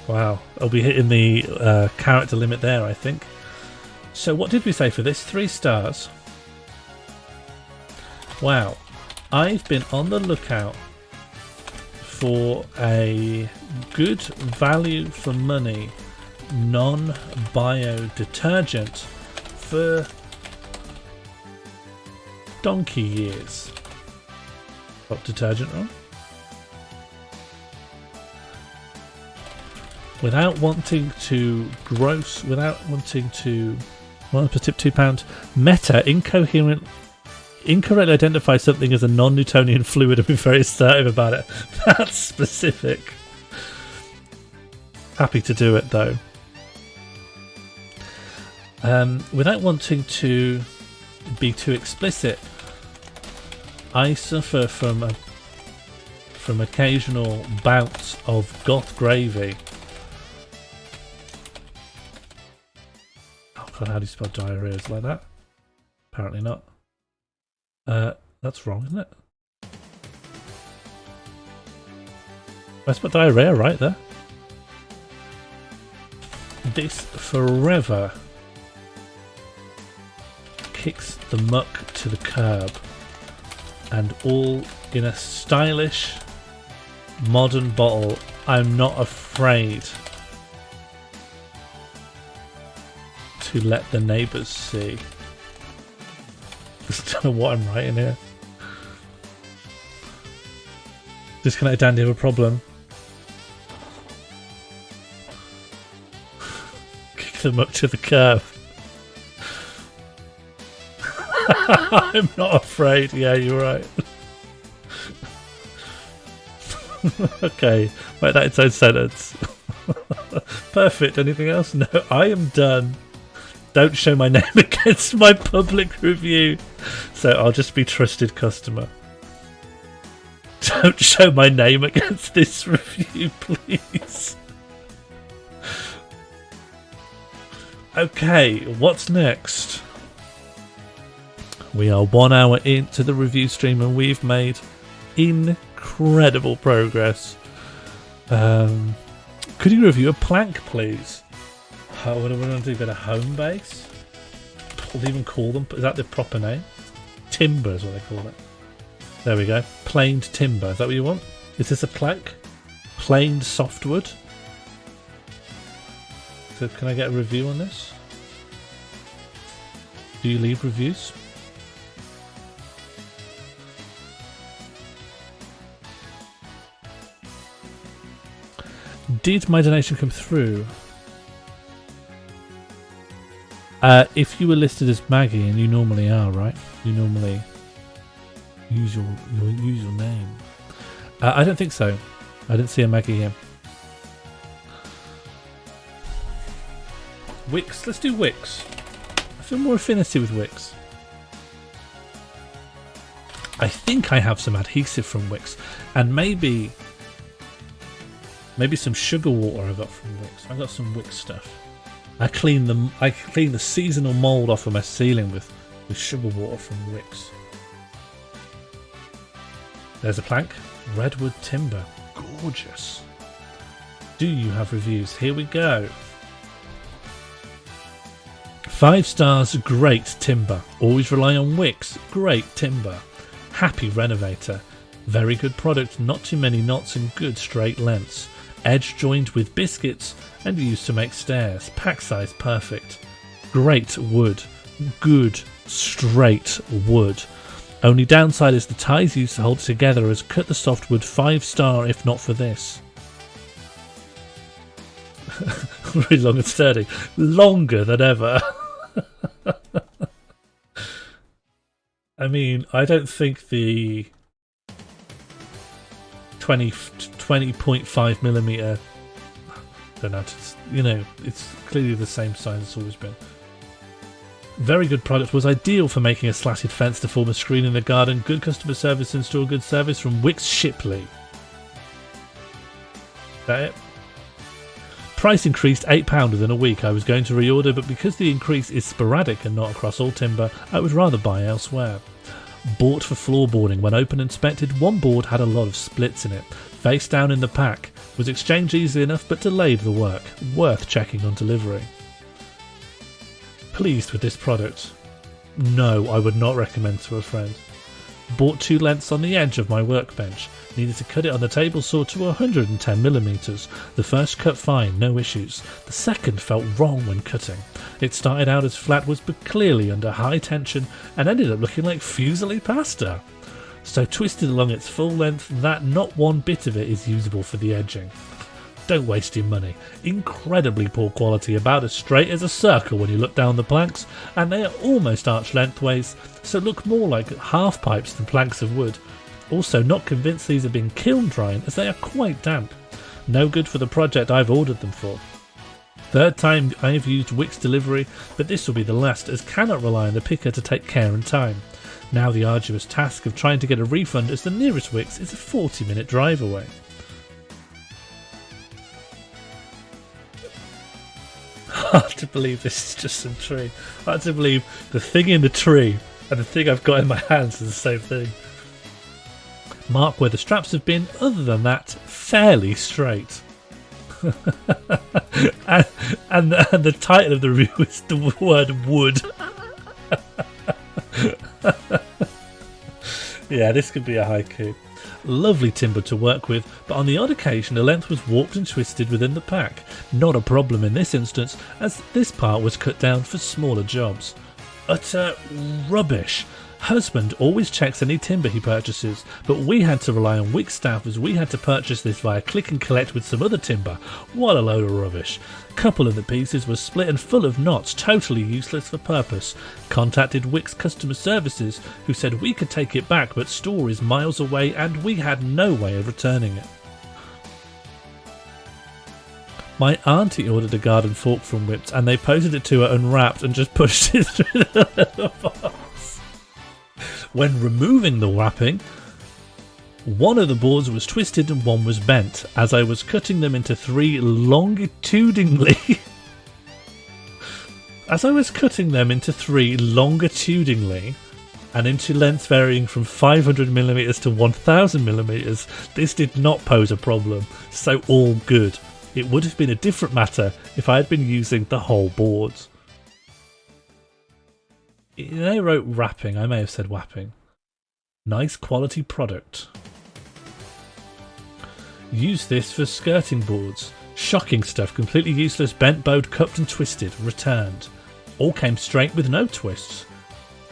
Wow, I'll be hitting the character limit there, I think. So what did we say for this? 3 stars. Wow, I've been on the lookout for a good value for money non-bio detergent for donkey years. Got detergent wrong? Without wanting to gross, without wanting to, well, per tip £2. Meta incorrectly identifies something as a non-Newtonian fluid and be very assertive about it. That's specific. Happy to do it though. Without wanting to be too explicit, I suffer from occasional bouts of goth gravy. Oh god, how do you spell diarrhea? Is it like that? Apparently not. That's wrong, isn't it? I spelled diarrhea right there. This forever kicks the muck to the curb, and all in a stylish modern bottle. I'm not afraid to let the neighbours see. I don't know what I'm writing here. Disconnected Dandy have a problem. Kick them up to the curb. I'm not afraid. Yeah, you're right. Okay, write that inside sentence. Perfect. Anything else? No, I am done. Don't show my name against my public review. So I'll just be trusted customer. Don't show my name against this review, please. Okay, what's next? We are 1 hour into the review stream and we've made incredible progress. Could you review a plank, please? What do we want to do? Get a home base? What do you even call them? Is that the proper name? Timber is what they call it. There we go. Planed timber. Is that what you want? Is this a plank? Planed softwood? So can I get a review on this? Do you leave reviews? Did my donation come through? If you were listed as Maggie, and you normally are, right? You normally use your name. I don't think so. I didn't see a Maggie here. Wix. Let's do Wix. I feel more affinity with Wix. I think I have some adhesive from Wix, and maybe some sugar water I got from Wix. I got some Wix stuff. I clean the seasonal mold off of my ceiling with sugar water from Wix. There's a plank. Redwood timber. Gorgeous. Do you have reviews? Here we go. 5 stars. Great timber. Always rely on Wix. Great timber. Happy renovator. Very good product. Not too many knots and good straight lengths. Edge joined with biscuits and used to make stairs. Pack size perfect. Great wood. Good straight wood. Only downside is the ties used to hold it together has cut the softwood 5 star if not for this. Really long and sturdy. Longer than ever. I mean, I don't think the 20.5 millimeter. Don't know. You know, it's clearly the same size it's always been. Very good product. Was ideal for making a slatted fence to form a screen in the garden. Good customer service and store good service from Wix Shipley. Is that it? Price increased £8 within a week. I was going to reorder, but because the increase is sporadic and not across all timber, I would rather buy elsewhere. Bought for floorboarding. When open and inspected, one board had a lot of splits in it. Face down in the pack. Was exchanged easily enough but delayed the work. Worth checking on delivery. Pleased with this product? No, I would not recommend to a friend. Bought 2 lengths on the edge of my workbench. Needed to cut it on the table saw to 110mm. The first cut fine, no issues. The second felt wrong when cutting. It started out as flatwoods but clearly under high tension and ended up looking like fusilli pasta. So twisted along its full length that not one bit of it is usable for the edging. Don't waste your money. Incredibly poor quality, about as straight as a circle when you look down the planks, and they are almost arched lengthways, so look more like half pipes than planks of wood. Also not convinced these are being kiln drying as they are quite damp. No good for the project I've ordered them for. Third time I have used Wickes delivery, but this will be the last as cannot rely on the picker to take care and time. Now the arduous task of trying to get a refund as the nearest Wickes is a 40-minute drive away. Hard to believe this is just some tree. Hard to believe the thing in the tree and the thing I've got in my hands is the same thing. Mark where the straps have been, other than that, fairly straight. and the title of the review is the word wood. Yeah, this could be a haiku. Lovely timber to work with, but on the odd occasion the length was warped and twisted within the pack. Not a problem in this instance, as this part was cut down for smaller jobs. Utter rubbish. Husband always checks any timber he purchases, but we had to rely on Wickes staff as we had to purchase this via click and collect with some other timber. What a load of rubbish. Couple of the pieces were split and full of knots, totally useless for purpose. Contacted Wickes customer services, who said we could take it back but store is miles away and we had no way of returning it. My auntie ordered a garden fork from Wickes and they posted it to her unwrapped and just pushed it through the box. When removing the wrapping, one of the boards was twisted and one was bent, as I was cutting them into 3 longitudinally. And into lengths varying from 500mm to 1000mm, this did not pose a problem, so all good. It would have been a different matter if I had been using the whole boards. They wrote wrapping, I may have said whapping. Nice quality product. Use this for skirting boards. Shocking stuff, completely useless, bent, bowed, cupped and twisted, returned. All came straight with no twists.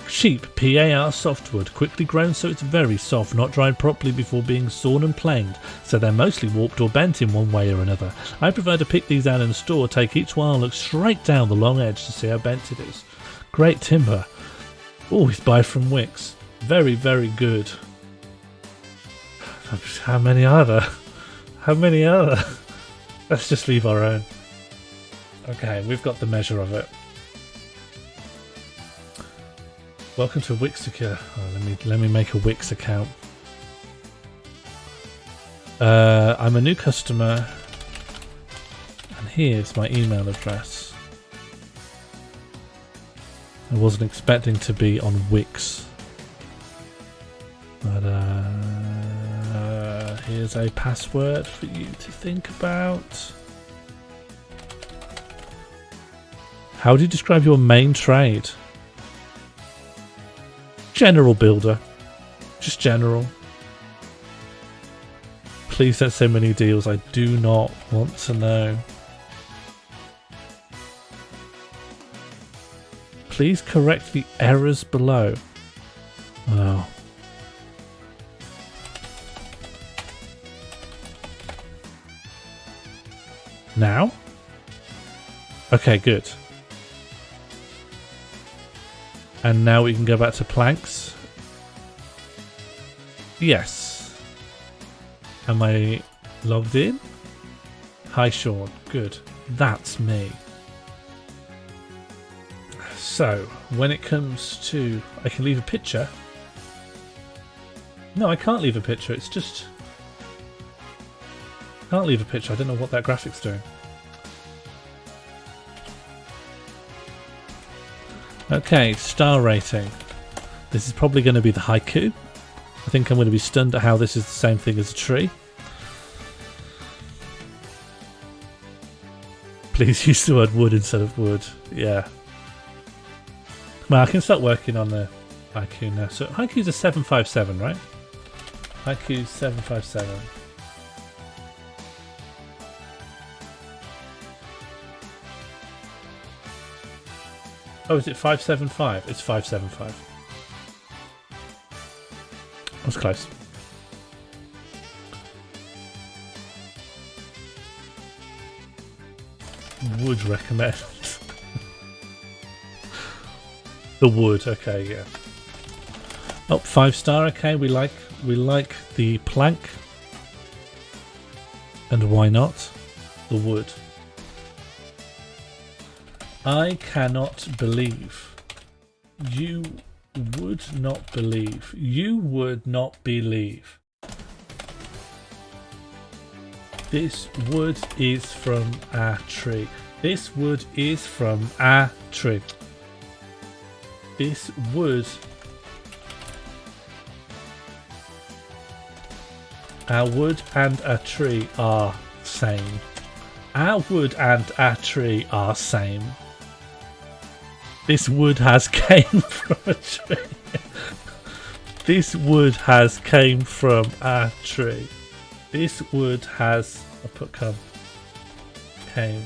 Cheap PAR softwood, quickly grown so it's very soft, not dried properly before being sawn and planed, so they're mostly warped or bent in one way or another. I prefer to pick these out in the store, take each one and look straight down the long edge to see how bent it is. Great timber. Always buy from Wickes. Very, very good. How many are there? How many are there? Let's just leave our own. Okay, we've got the measure of it. Welcome to Wickes Secure. Oh, let me make a Wickes account. I'm a new customer, and here's my email address. I wasn't expecting to be on Wickes, but here's a password for you to think about. How do you describe your main trade? General builder. Just general. Please don't send me any deals. I do not want to know. Please correct the errors below. Oh. Now? Okay, good. And now we can go back to planks. Yes. Am I logged in? Hi Sean, good. That's me. So, when it comes to... I can leave a picture. No, I can't leave a picture, it's just... I can't leave a picture, I don't know what that graphic's doing. Okay, star rating. This is probably going to be the haiku. I think I'm going to be stunned at how this is the same thing as a tree. Please use the word wood instead of wood. Yeah. Well, I can start working on the haiku now. So haiku's a 757, right? Haiku 757. Oh, is it 575? It's 575. That was close. Would recommend. The wood, okay, yeah. Oh, 5-star, okay, we like the plank. And why not? The wood. I cannot believe. You would not believe. You would not believe. This wood is from a tree. This wood is from a tree. This wood. A wood and a tree are same. A wood and a tree are same. This wood has came from a tree. This wood has came from a tree. This wood has, I put come, came.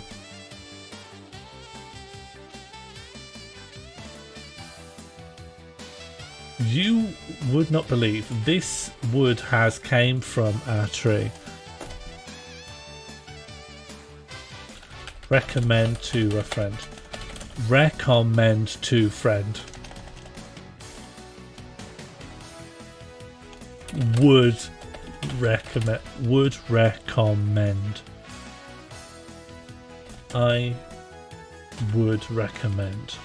You would not believe this wood has came from a tree. Recommend to a friend. Recommend to friend. Would recommend. Would recommend. I would recommend.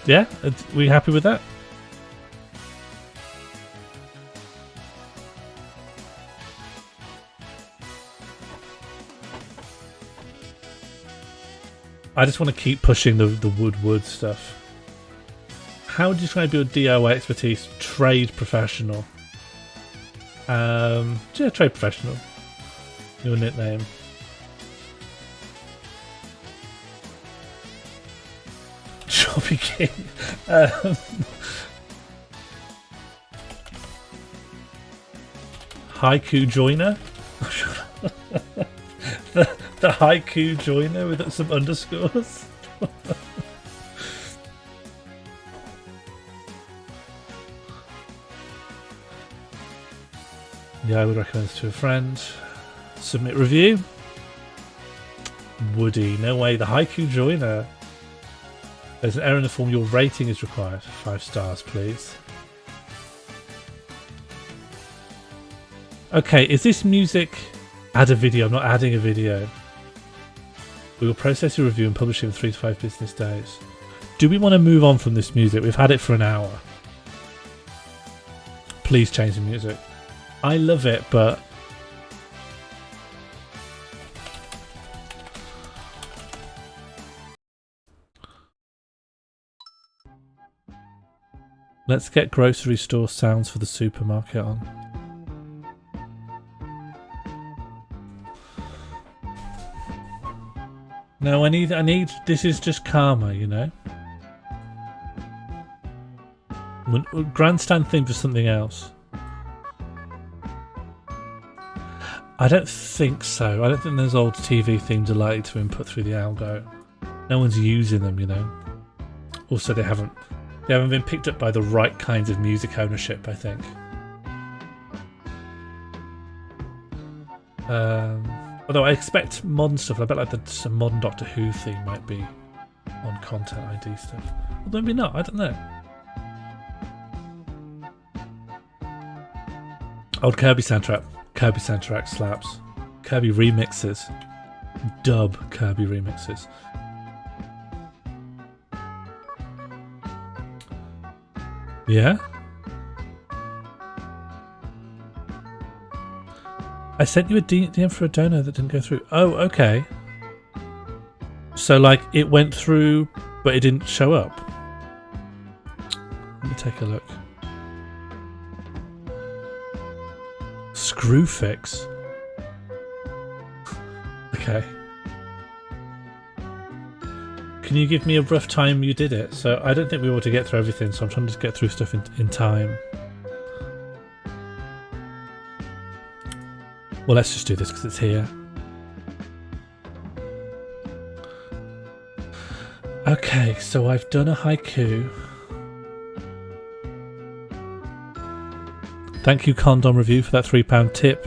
Yeah, are we happy with that? I just want to keep pushing the wood stuff. How would you describe your DIY expertise? Trade professional. Yeah, trade professional. Your nickname. Choppy King. Haiku joiner. the haiku joiner with some underscores. Yeah, I would recommend this to a friend. Submit review. Woody, no way. The haiku joiner. There's an error in the form. Your rating is required. 5 stars, please. Okay, is this music? Add a video. I'm not adding a video. We will process your review and publish it in 3 to 5 business days. Do we want to move on from this music? We've had it for an hour. Please change the music. I love it, but let's get grocery store sounds for the supermarket on. No, I need, this is just karma, you know? Grandstand theme for something else. I don't think so. I don't think those old TV themes are likely to input through the algo. No one's using them, you know? Also, they haven't been picked up by the right kinds of music ownership, I think. Although I expect modern stuff, I bet like some modern Doctor Who theme might be on Content ID stuff. Well, maybe not, I don't know. Old Kirby soundtrack. Kirby soundtrack slaps. Kirby remixes. Dub Kirby remixes. Yeah? I sent you a DM for a donor that didn't go through. Oh, okay. So, like, it went through, but it didn't show up. Let me take a look. Screw fix. Okay. Can you give me a rough time you did it? So I don't think we were to get through everything, so I'm trying to get through stuff in time. Well, let's just do this because it's here. Okay, so I've done a haiku. Thank you, Condom Review, for that £3 tip.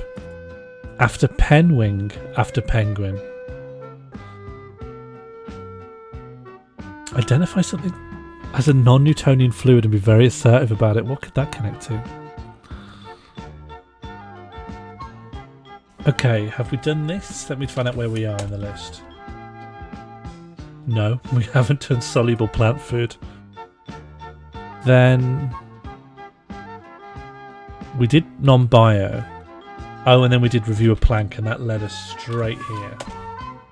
After Penwing, after Penguin. Identify something as a non-Newtonian fluid and be very assertive about it. What could that connect to? Okay, have we done this? Let me find out where we are in the list. No, we haven't done soluble plant food. Then we did non-bio. Oh, and then we did review a plank, and that led us straight here.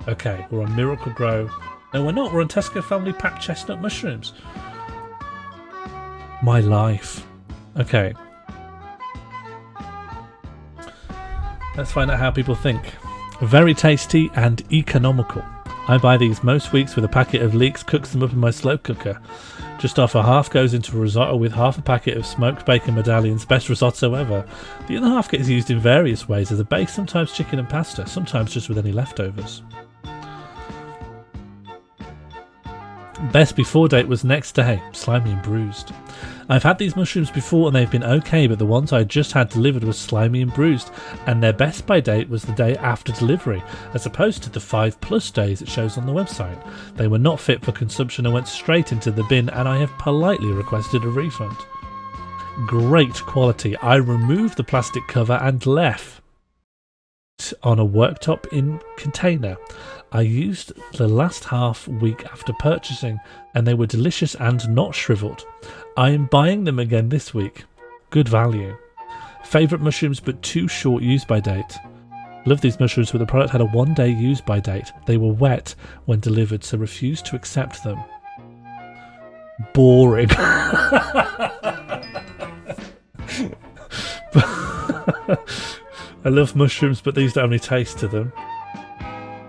Okay, we're on Miracle Grow. No, we're not. We're on Tesco Family Pack Chestnut Mushrooms. My life. Okay. Let's find out how people think. Very tasty and economical. I buy these most weeks with a packet of leeks, cooks them up in my slow cooker. Just after half goes into a risotto with half a packet of smoked bacon medallions, best risotto ever. The other half gets used in various ways as a base, sometimes chicken and pasta, sometimes just with any leftovers. Best before date was next day, slimy and bruised. I've had these mushrooms before and they've been okay, but the ones I just had delivered was slimy and bruised, and their best by date was the day after delivery, as opposed to the 5+ days it shows on the website. They were not fit for consumption and went straight into the bin, and I have politely requested a refund. Great quality. I removed the plastic cover and left on a worktop in container. I used the last half week after purchasing, and they were delicious and not shriveled. I am buying them again this week. Good value. Favourite mushrooms but too short use by date. Love these mushrooms, but the product had a 1-day use by date. They were wet when delivered, so refused to accept them. Boring. I love mushrooms, but these don't have any taste to them.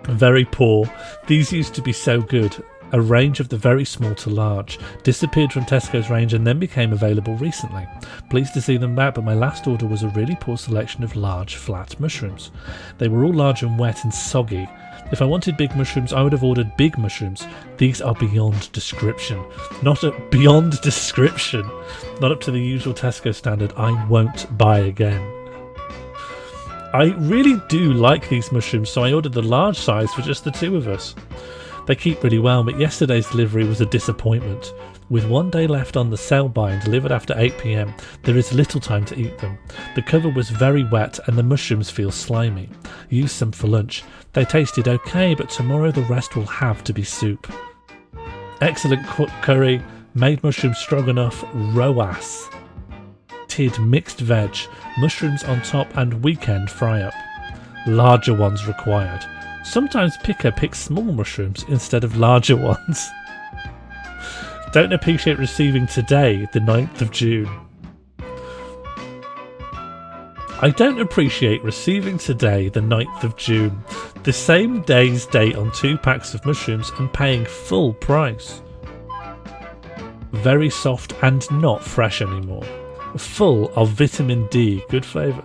Very poor. These used to be so good. A range of the very small to large. Disappeared from Tesco's range and then became available recently. Pleased to see them back, but my last order was a really poor selection of large, flat mushrooms. They were all large and wet and soggy. If I wanted big mushrooms, I would have ordered big mushrooms. These are beyond description. Beyond description. Not up to the usual Tesco standard. I won't buy again. I really do like these mushrooms, so I ordered the large size for just the two of us. They keep really well, but yesterday's delivery was a disappointment. With 1 day left on the sell-by and delivered after 8 PM, there is little time to eat them. The cover was very wet and the mushrooms feel slimy. Use some for lunch. They tasted okay, but tomorrow the rest will have to be soup. Excellent curry, made mushroom stroganoff, roas. Tid mixed veg, mushrooms on top and weekend fry up. Larger ones required. Sometimes picker picks small mushrooms instead of larger ones. Don't appreciate receiving today, the 9th of June. I don't appreciate receiving today, the 9th of June, the same day's date on 2 packs of mushrooms and paying full price. Very soft and not fresh anymore. Full of vitamin D, good flavour.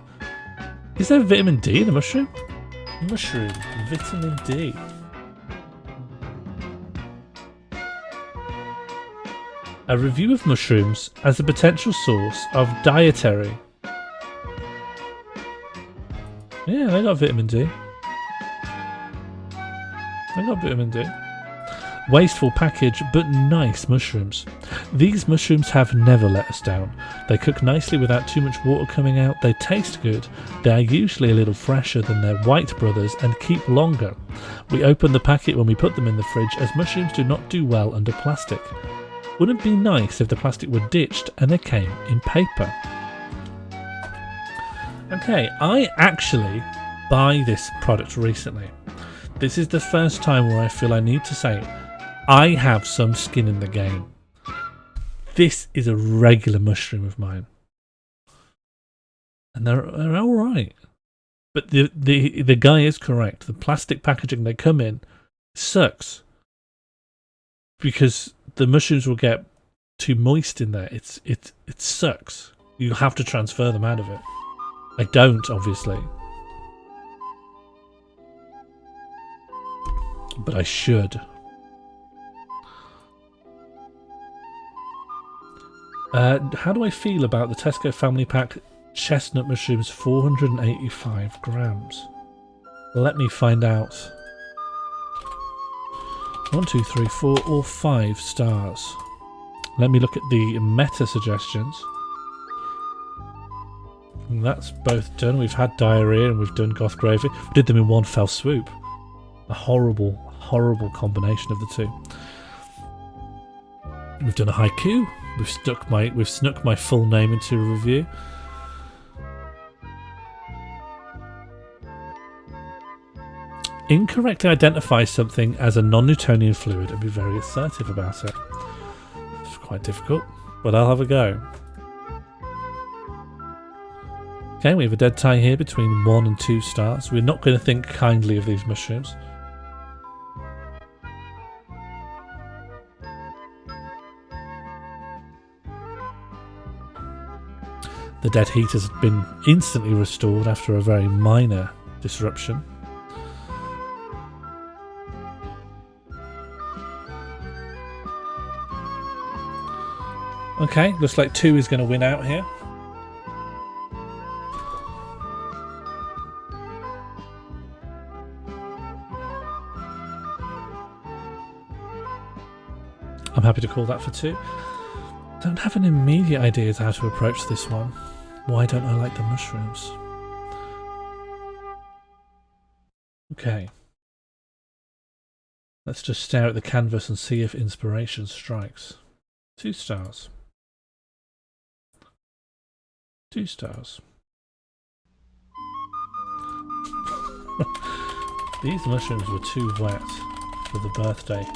Is there vitamin D in a mushroom? Mushroom, vitamin D. A review of mushrooms as a potential source of dietary. Yeah, they got vitamin D. They got vitamin D. Wasteful package, but nice mushrooms. These mushrooms have never let us down. They cook nicely without too much water coming out. They taste good. They are usually a little fresher than their white brothers and keep longer. We open the packet when we put them in the fridge, as mushrooms do not do well under plastic. Wouldn't it be nice if the plastic were ditched and they came in paper? Okay, I actually buy this product recently. This is the first time where I feel I need to say I have some skin in the game. This is a regular mushroom of mine. And they're alright. But the guy is correct. The plastic packaging they come in sucks. Because the mushrooms will get too moist in there. It sucks. You have to transfer them out of it. I don't, obviously. But I should. How do I feel about the Tesco Family Pack chestnut mushrooms, 485 grams? Let me find out. 1, 2, 3, 4 or 5 stars. Let me look at the meta suggestions. And that's both done. We've had diarrhea and we've done goth gravy. We did them in one fell swoop. A horrible, horrible combination of the two. We've done a haiku. We've snuck my full name into a review. Incorrectly identify something as a non-Newtonian fluid and be very assertive about it. It's quite difficult, but I'll have a go. Okay, we have a dead tie here between 1 and 2 stars. We're not going to think kindly of these mushrooms. The dead heat has been instantly restored after a very minor disruption. Okay, looks like 2 is going to win out here. I'm happy to call that for 2. Don't have an immediate idea as to how to approach this one. Why don't I like the mushrooms? Okay. Let's just stare at the canvas and see if inspiration strikes. 2 stars. 2 stars. These mushrooms were too wet for the birthday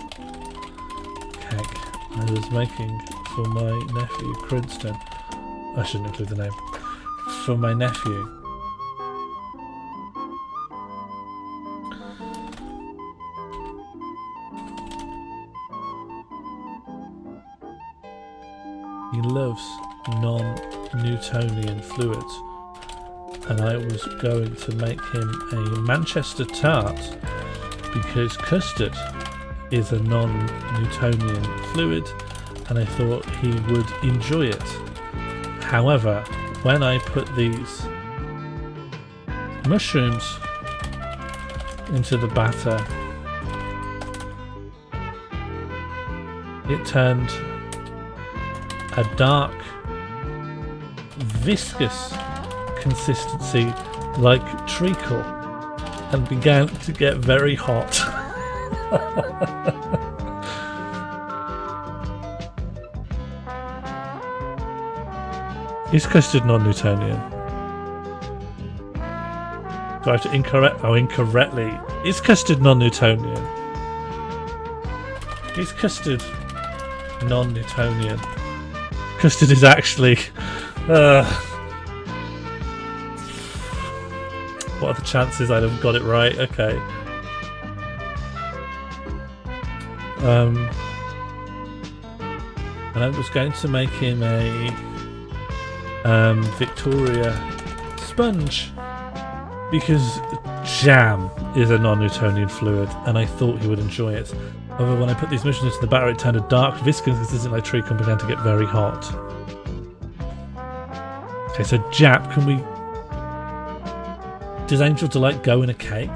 cake I was making for my nephew, Crinston. I shouldn't include the name. For my nephew. He loves non-Newtonian fluids, and I was going to make him a Manchester tart because custard is a non-Newtonian fluid and I thought he would enjoy it. However, when I put these mushrooms into the batter, it turned a dark, viscous consistency like treacle and began to get very hot. Is custard non-Newtonian? Do I have to incorrectly? Is custard non-Newtonian? Is custard non-Newtonian? Custard is actually... what are the chances I'd have got it right? Okay. And I was going to make him a Victoria sponge because jam is a non-Newtonian fluid and I thought he would enjoy it. However, when I put these mushrooms into the batter, it turned a dark, viscous, consistent like treacle and began to get very hot. Okay, so Jap, can we... Does Angel Delight go in a cake?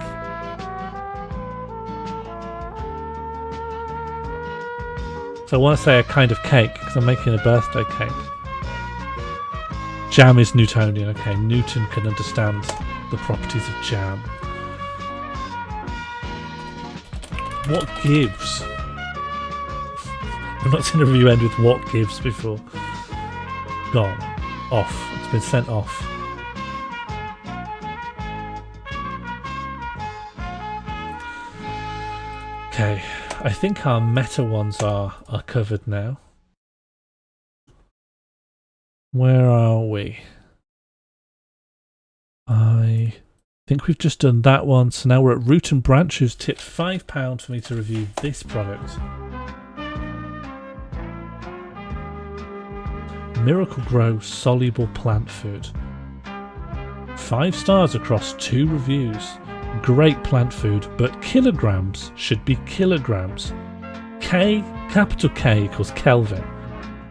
So I want to say a kind of cake because I'm making a birthday cake. Jam is Newtonian. Okay, Newton can understand the properties of jam. What gives? I've not seen a review end with what gives before. Gone. Off. It's been sent off. Okay, I think our meta ones are covered now. Where are we? I think we've just done that one, so now we're at Root and Branch, who's tipped £5 for me to review this product. Miracle Grow Soluble Plant Food. 5 stars across 2 reviews. Great plant food, but kilograms should be kilograms. K, capital K equals Kelvin.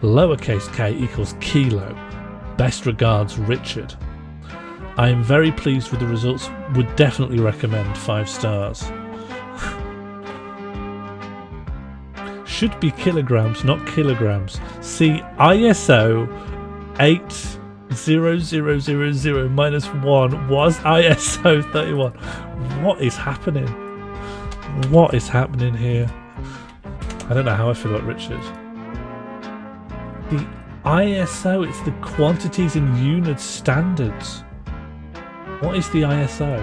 Lowercase k equals kilo. Best regards, Richard. I am very pleased with the results. Would definitely recommend 5 stars. Should be kilograms, not kilograms. See ISO 80000-1 was ISO 31. What is happening? What is happening here? I don't know how I feel about Richard. The ISO, it's the quantities in units standards. What is the ISO?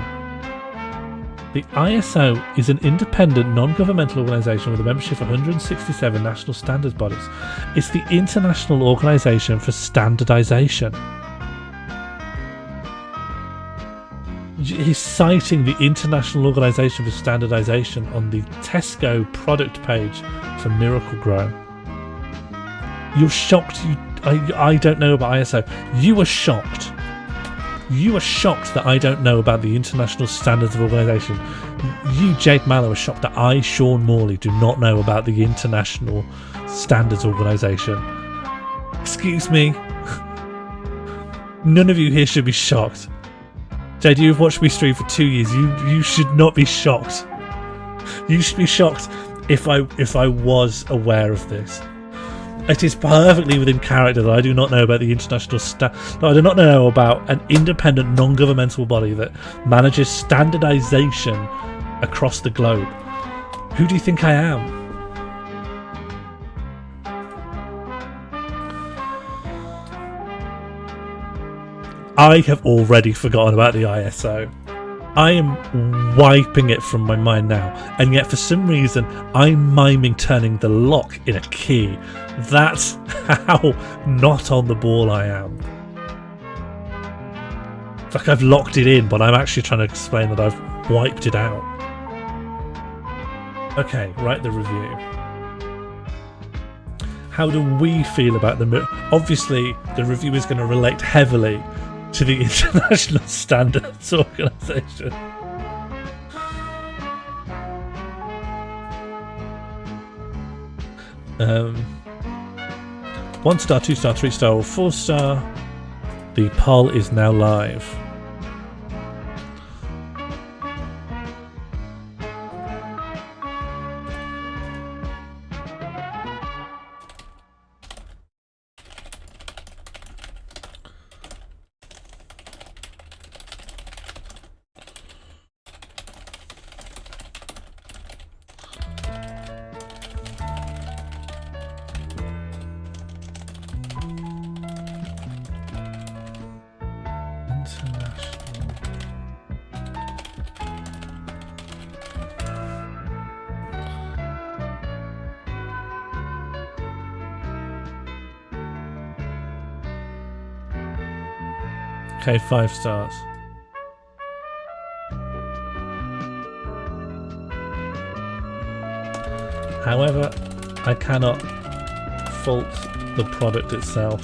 The ISO is an independent, non-governmental organisation with a membership of 167 national standards bodies. It's the International Organisation for Standardisation. He's citing the International Organisation for Standardisation on the Tesco product page for Miracle Grow. You're shocked. I don't know about ISO. You are shocked. You are shocked that I don't know about the International Standards of Organisation. You, Jade Mallow, are shocked that I, Sean Morley, do not know about the International Standards Organisation. Excuse me. None of you here should be shocked. Jade, you've watched me stream for 2 years. You should not be shocked. You should be shocked if I was aware of this. It is perfectly within character that I do not know about the international I do not know about an independent non-governmental body that manages standardization across the globe. Who do you think I am? I have already forgotten about the ISO. I am wiping it from my mind now, and yet for some reason I'm miming turning the lock in a key. That's how not on the ball I am. It's like I've locked it in, but I'm actually trying to explain that I've wiped it out. Okay, write the review. How do we feel about the... Obviously, the review is going to relate heavily to the International Standards Organisation. 1 star, 2 star, 3 star, or 4 star. The poll is now live. Okay, 5 stars. However, I cannot fault the product itself.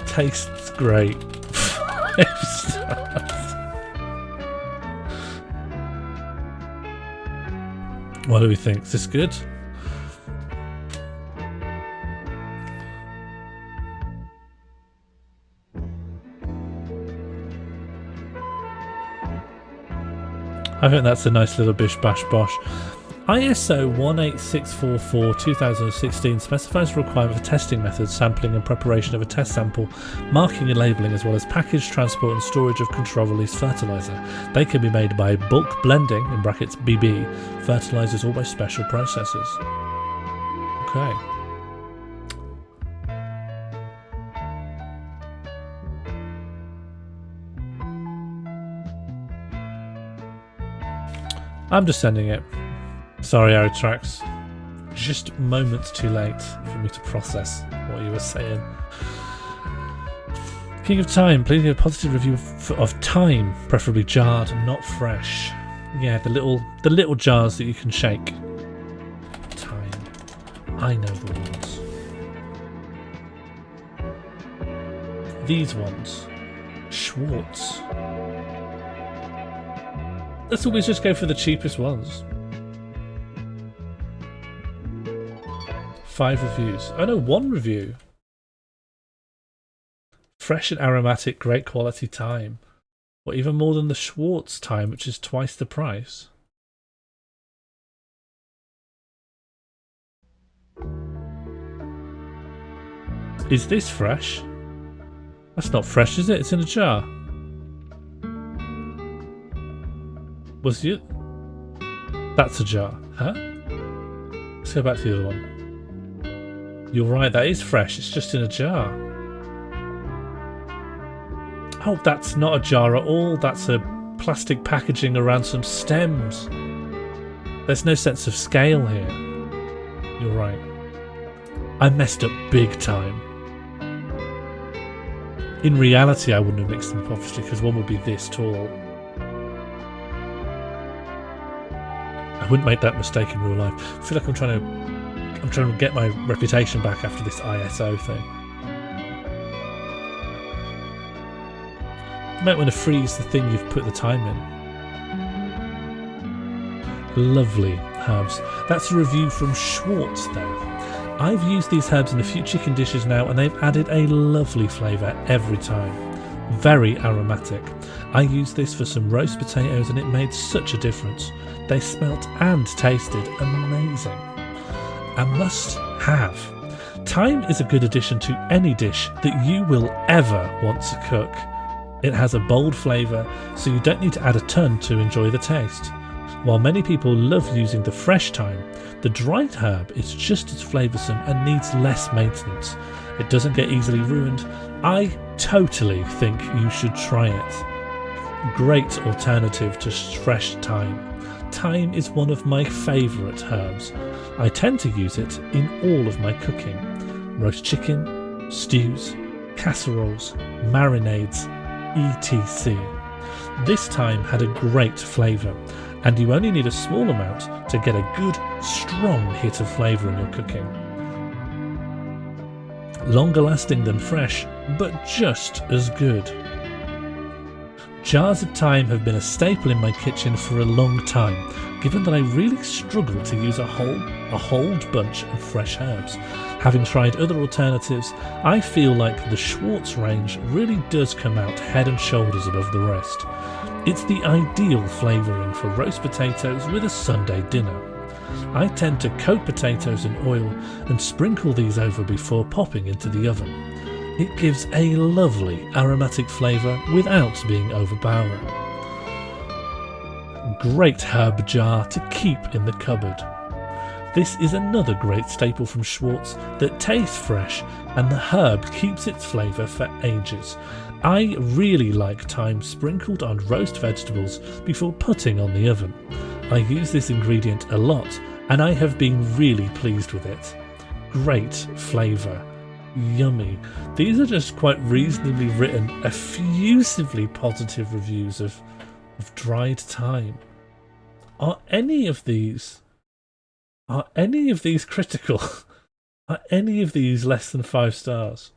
Tastes great. 5 stars. What do we think? Is this good? I think that's a nice little bish bash bosh. ISO 18644-2016 specifies a requirement for testing methods, sampling and preparation of a test sample, marking and labelling, as well as package, transport and storage of control release fertiliser. They can be made by bulk blending, in brackets BB, fertilisers or by special processes. Okay. I'm just sending it. Sorry, Aerotrax. Just moments too late for me to process what you were saying. King of Time, please give a positive review of Time, preferably jarred and not fresh. Yeah, the little jars that you can shake. Time. I know the ones. These ones. Schwartz. Let's always just go for the cheapest ones. 5 reviews. Oh no, 1 review. Fresh and aromatic, great quality Time. Or even more than the Schwartz Time, which is twice the price. Is this fresh? That's not fresh, is it? It's in a jar. Was it? That's a jar. Huh? Let's go back to the other one. You're right, that is fresh. It's just in a jar. Oh, that's not a jar at all. That's a plastic packaging around some stems. There's no sense of scale here. You're right. I messed up big time. In reality, I wouldn't have mixed them up, obviously, because one would be this tall. I wouldn't make that mistake in real life. I feel like I'm trying to get my reputation back after this ISO thing. You might want to freeze the thing you've put the time in. Lovely herbs. That's a review from Schwartz there. I've used these herbs in a few chicken dishes now and they've added a lovely flavour every time. Very aromatic. I used this for some roast potatoes and it made such a difference. They smelt and tasted amazing. A must have. Thyme is a good addition to any dish that you will ever want to cook. It has a bold flavour, so you don't need to add a ton to enjoy the taste. While many people love using the fresh thyme, the dried herb is just as flavoursome and needs less maintenance. It doesn't get easily ruined. I totally think you should try it. Great alternative to fresh thyme. Thyme is one of my favourite herbs. I tend to use it in all of my cooking. Roast chicken, stews, casseroles, marinades, etc. This thyme had a great flavour, and you only need a small amount to get a good, strong hit of flavour in your cooking. Longer lasting than fresh, but just as good. Jars of thyme have been a staple in my kitchen for a long time, given that I really struggle to use a whole bunch of fresh herbs. Having tried other alternatives, I feel like the Schwartz range really does come out head and shoulders above the rest. It's the ideal flavouring for roast potatoes with a Sunday dinner. I tend to coat potatoes in oil and sprinkle these over before popping into the oven. It gives a lovely aromatic flavour without being overpowering. Great herb jar to keep in the cupboard. This is another great staple from Schwartz that tastes fresh and the herb keeps its flavour for ages. I really like thyme sprinkled on roast vegetables before putting on the oven. I use this ingredient a lot and I have been really pleased with it. Great flavour. Yummy. These are just quite reasonably written, effusively positive reviews of dried thyme. Are any of these critical? Are any of these less than 5 stars?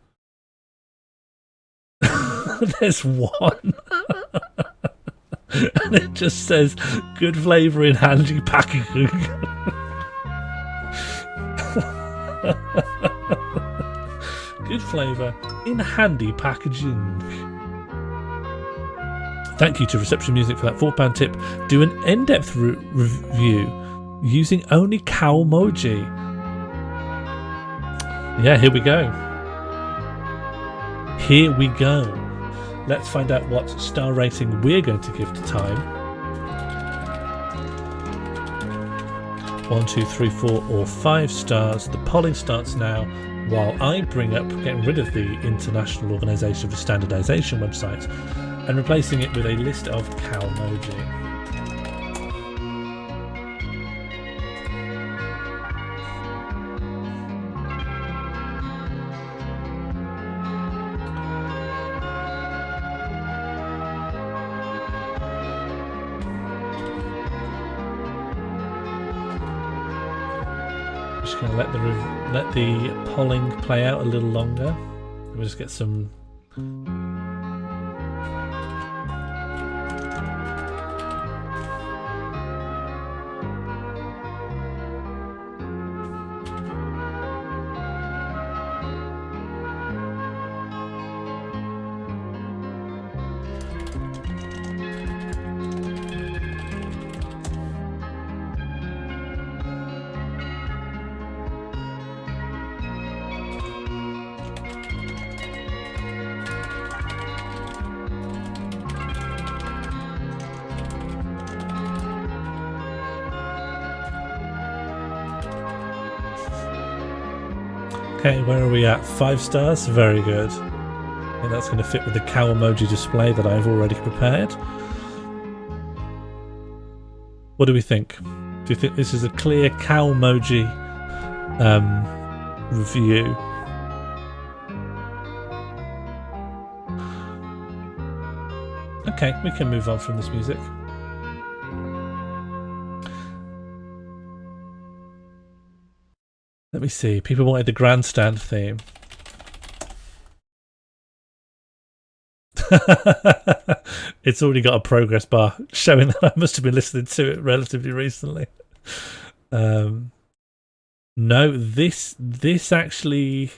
There's one. And it just says good flavour in handy packaging. Good flavour in handy packaging. Thank you to Reception Music for that £4 tip. Do an in-depth review using only Cowmoji. Yeah, here we go. Here we go. Let's find out what star rating we're going to give to Thyme. 1, 2, 3, 4 or 5 stars. The polling starts now while I bring up getting rid of the International Organisation for Standardisation website and replacing it with a list of Cowmoji. Just going to let the polling play out a little longer. We'll just get some. Okay, where are we at? 5 stars? Very good. I think that's going to fit with the cow emoji display that I've already prepared. What do we think? Do you think this is a clear cow emoji review? Okay, we can move on from this music. Let me see. People wanted the grandstand theme. It's already got a progress bar showing that I must have been listening to it relatively recently. No, this actually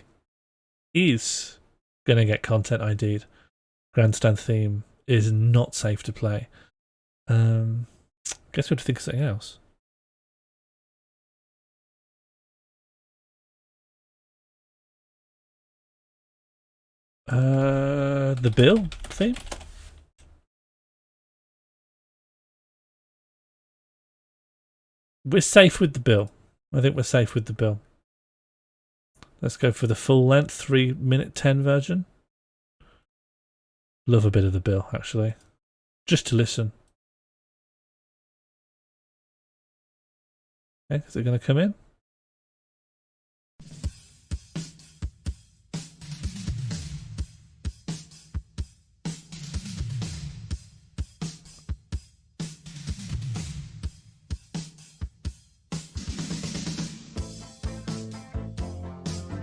is going to get content ID'd. Grandstand theme is not safe to play. Guess we have to think of something else. The bill theme? We're safe with the bill. I think we're safe with the bill. Let's go for the full length 3-minute 10 version. Love a bit of the bill, actually. Just to listen. Okay, is it going to come in?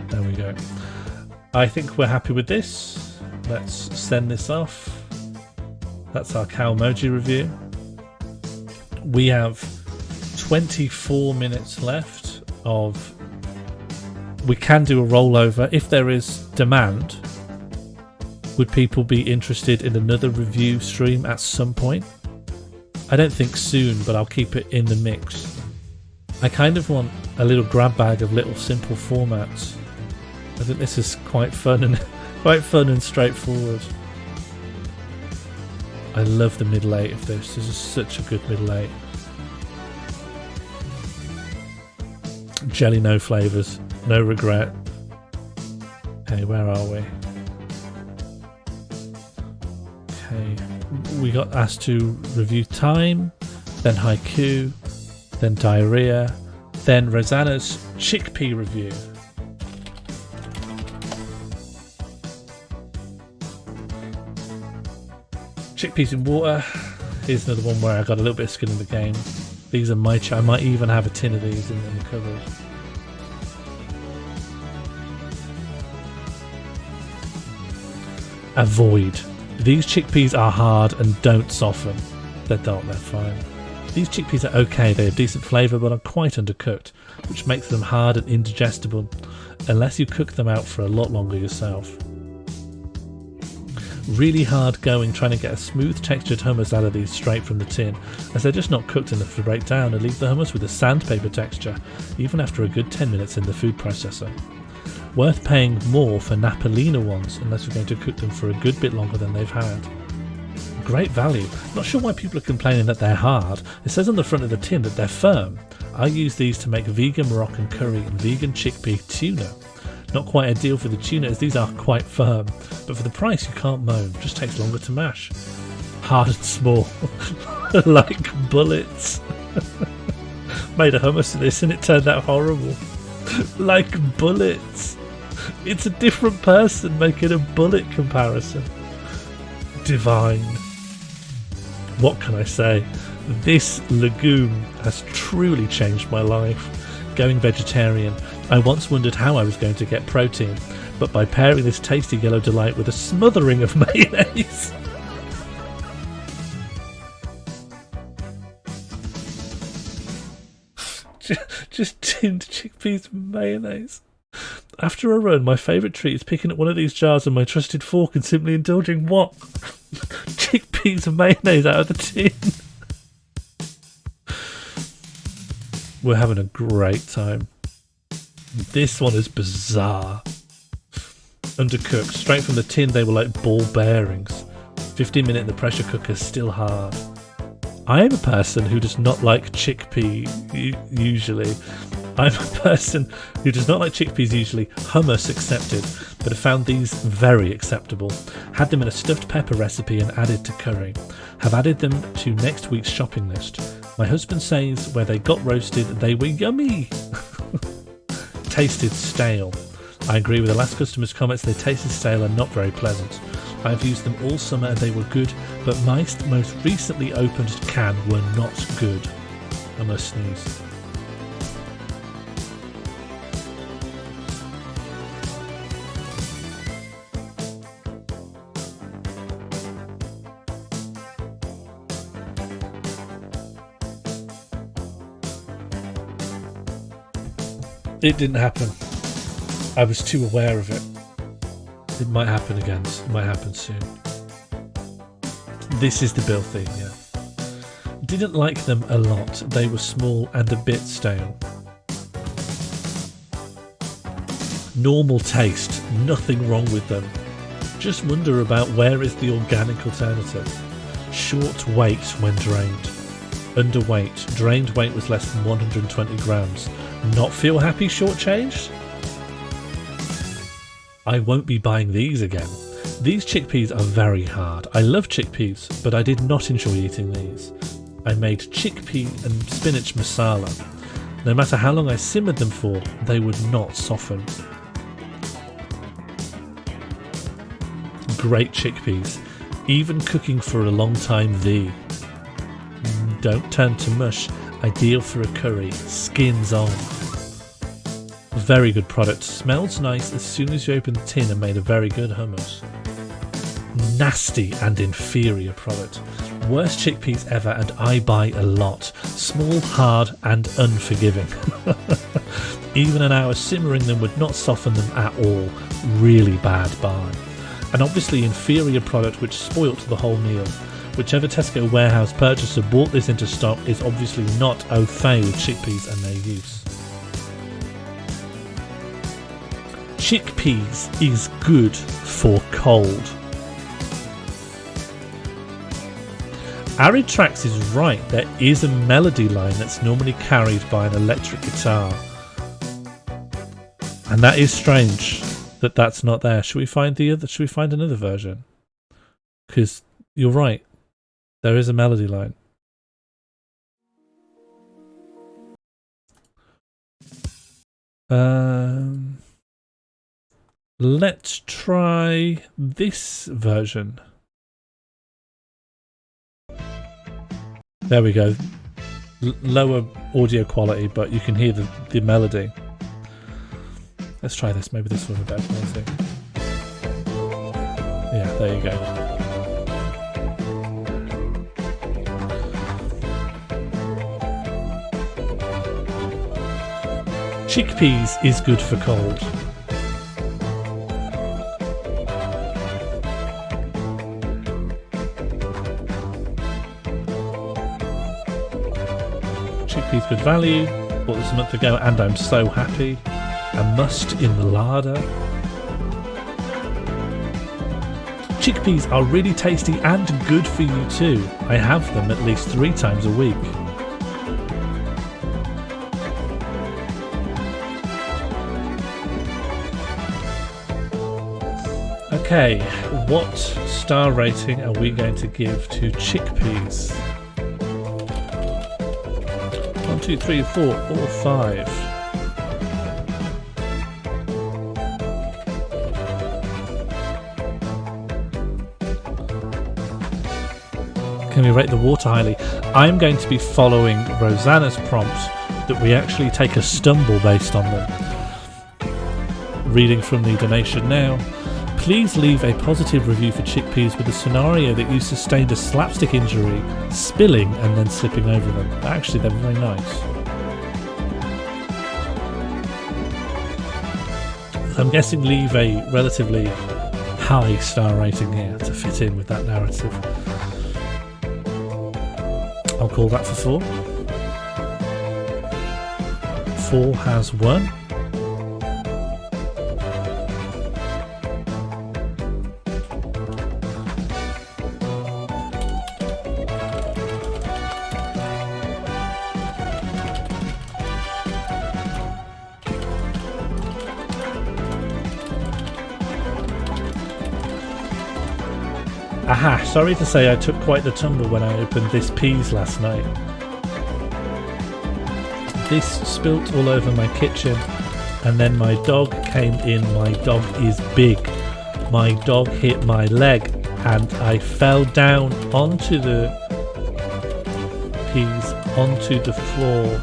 There we go. I think we're happy with this. Let's send this off. That's our cow emoji review. We have 24 minutes left of... We can do a rollover if there is demand. Would people be interested in another review stream at some point? I don't think soon, but I'll keep it in the mix. I kind of want a little grab bag of little simple formats. I think this is quite fun and straightforward. I love the middle 8 of this. This is such a good middle 8. Jelly, no flavours, no regret. Okay, where are we? Okay, we got asked to review Time, then Haiku, then Diarrhea, then Rosanna's chickpea review. Chickpeas in water. Here's another one where I got a little bit of skin in the game. These are my I might even have a tin of these in the cupboard. Avoid. These chickpeas are hard and don't soften. They're fine. These chickpeas are okay, they have decent flavour but are quite undercooked, which makes them hard and indigestible unless you cook them out for a lot longer yourself. Really hard going trying to get a smooth textured hummus out of these straight from the tin, as they're just not cooked enough to break down and leave the hummus with a sandpaper texture, even after a good 10 minutes in the food processor. Worth paying more for Napolina ones unless you're going to cook them for a good bit longer than they've had. Great value. Not sure why people are complaining that they're hard. It says on the front of the tin that they're firm. I use these to make vegan Moroccan curry and vegan chickpea tuna. Not quite ideal for the tuna as these are quite firm, but for the price you can't moan, just takes longer to mash. Hard and small, like bullets. Made a hummus of this and it turned out horrible. Like bullets. It's a different person making a bullet comparison. Divine. What can I say? This legume has truly changed my life. going vegetarian. I once wondered how I was going to get protein, but by pairing this tasty yellow delight with a smothering of mayonnaise. Just tinned chickpeas and mayonnaise. After a run, my favourite treat is picking up one of these jars with my trusted fork and simply indulging what? Chickpeas and mayonnaise out of the tin. We're having a great time. This one is bizarre. Undercooked. Straight from the tin, they were like ball bearings. 15 minutes in the pressure cooker, still hard. I am a person who does not like chickpea usually. I'm a person who does not like chickpeas usually, hummus accepted, but have found these very acceptable. Had them in a stuffed pepper recipe and added to curry. Have added them to next week's shopping list. My husband says where they got roasted, they were yummy. Tasted stale. I agree with the last customer's comments, they tasted stale and not very pleasant. I've used them all summer and they were good, but my most recently opened can were not good. I must sneeze. It didn't happen. I was too aware of it. It might happen again. It might happen soon. This is the bill theme, yeah. Didn't like them a lot. They were small and a bit stale. Normal taste. Nothing wrong with them. Just wonder about where is the organic alternative. Short weight when drained. Underweight. Drained weight was less than 120 grams. Not feel happy shortchanged? I won't be buying these again. These chickpeas are very hard. I love chickpeas, but I did not enjoy eating these. I made chickpea and spinach masala. No matter how long I simmered them for, they would not soften. Great chickpeas. Even cooking for a long time, don't turn to mush. Ideal for a curry. Skins on. Very good product. Smells nice as soon as you open the tin and made a very good hummus. Nasty and inferior product. Worst chickpeas ever and I buy a lot. Small, hard and unforgiving. Even an hour simmering them would not soften them at all. Really bad buy. And obviously inferior product which spoilt the whole meal. Whichever Tesco warehouse purchaser bought this into stock is obviously not au fait with chickpeas and their use. Chickpeas is good for cold. Arid Tracks is right, there is a melody line that's normally carried by an electric guitar. And that is strange that that's not there. Should we find another version? Because you're right. There is a melody line. Let's try this version. There we go. Lower audio quality, but you can hear the melody. Let's try this. Maybe this will have a better quality. Yeah, there you go. Chickpeas is good for cold. Chickpeas good value. Bought this a month ago and I'm so happy. A must in the larder. Chickpeas are really tasty and good for you too. I have them at least 3 times a week. Okay, what star rating are we going to give to chickpeas? 1, 2, 3, 4, or 5. Can we rate the water highly? I'm going to be following Rosanna's prompt that we actually take a stumble based on them. Reading from the donation now. Please leave a positive review for chickpeas with a scenario that you sustained a slapstick injury, spilling and then slipping over them. Actually, they're very nice. I'm guessing leave a relatively high star rating here to fit in with that narrative. I'll call that for 4. 4 has won. Aha, sorry to say I took quite the tumble when I opened this peas last night. This spilt all over my kitchen and then my dog came in. My dog is big. My dog hit my leg and I fell down onto the peas, onto the floor.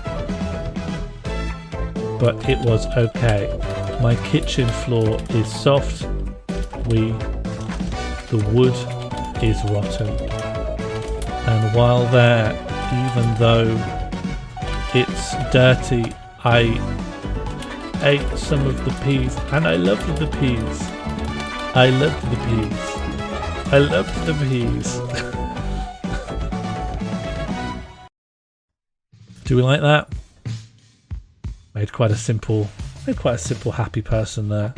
But it was okay. My kitchen floor is soft. The wood is rotten, and while there, even though it's dirty, I ate some of the peas and I loved the peas. I loved the peas. I loved the peas. Do we like that? Made quite a simple happy person there.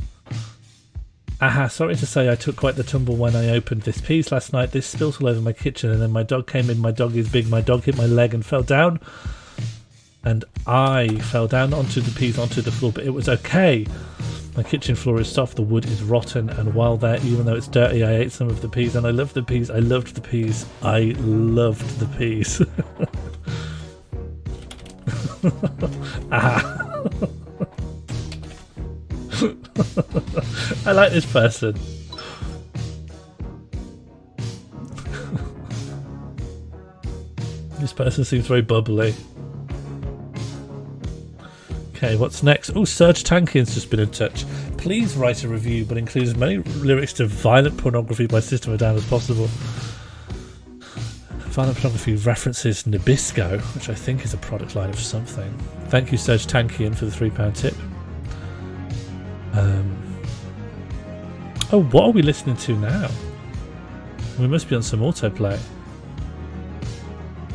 Aha, sorry to say I took quite the tumble when I opened this peas last night. This spilt all over my kitchen and then my dog came in. My dog is big. My dog hit my leg and fell down. And I fell down onto the peas, onto the floor, but it was okay. My kitchen floor is soft, the wood is rotten, and while there, even though it's dirty, I ate some of the peas and I loved the peas. I loved the peas. I loved the peas. Aha. I like this person. This person seems very bubbly. Okay, what's next? Oh, Serge Tankian's just been in touch. Please write a review, but include as many lyrics to violent pornography by System of a Down as possible. Violent pornography references Nabisco, which I think is a product line of something. Thank you, Serge Tankian, for the £3 tip. Oh, what are we listening to now? We must be on some autoplay.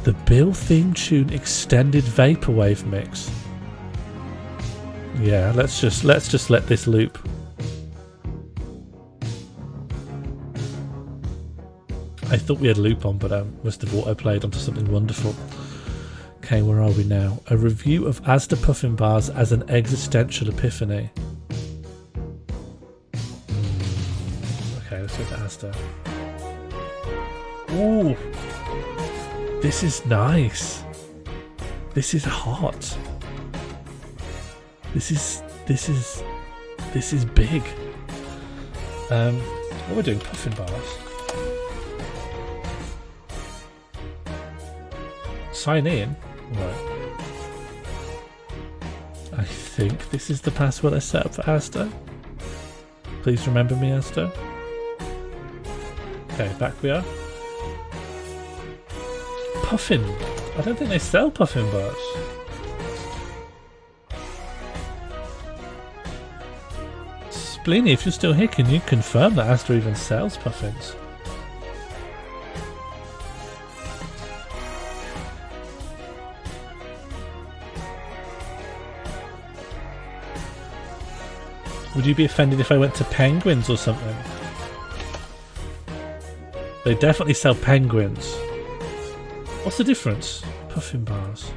The Bill theme tune extended vaporwave mix. Yeah, let's just let this loop. I thought we had loop on, but I must have autoplayed onto something wonderful. Okay, where are we now? A review of Asda Puffin Bars as an existential epiphany. Okay, let's go to Asda. Ooh, this is nice. This is hot. This is big. What are we doing? Puffin Bars. Sign in. Right. I think this is the password I set up for Asda. Please remember me, Asda. Okay, back we are. Puffin. I don't think they sell Puffin Bars. Spleeny, if you're still here, can you confirm that Asda even sells Puffins? Would you be offended if I went to Penguins or something? They definitely sell Penguins. What's the difference? Puffin Bars.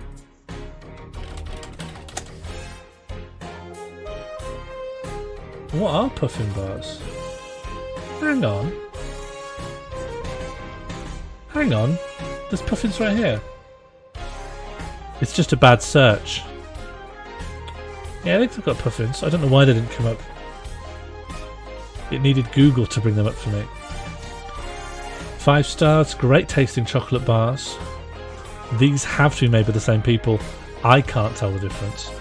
What are Puffin Bars? Hang on. Hang on. There's Puffins right here. It's just a bad search. Yeah, I think they've got Puffins. I don't know why they didn't come up. It needed Google to bring them up for me. 5 stars, great tasting chocolate bars. These have to be made by the same people. I can't tell the difference.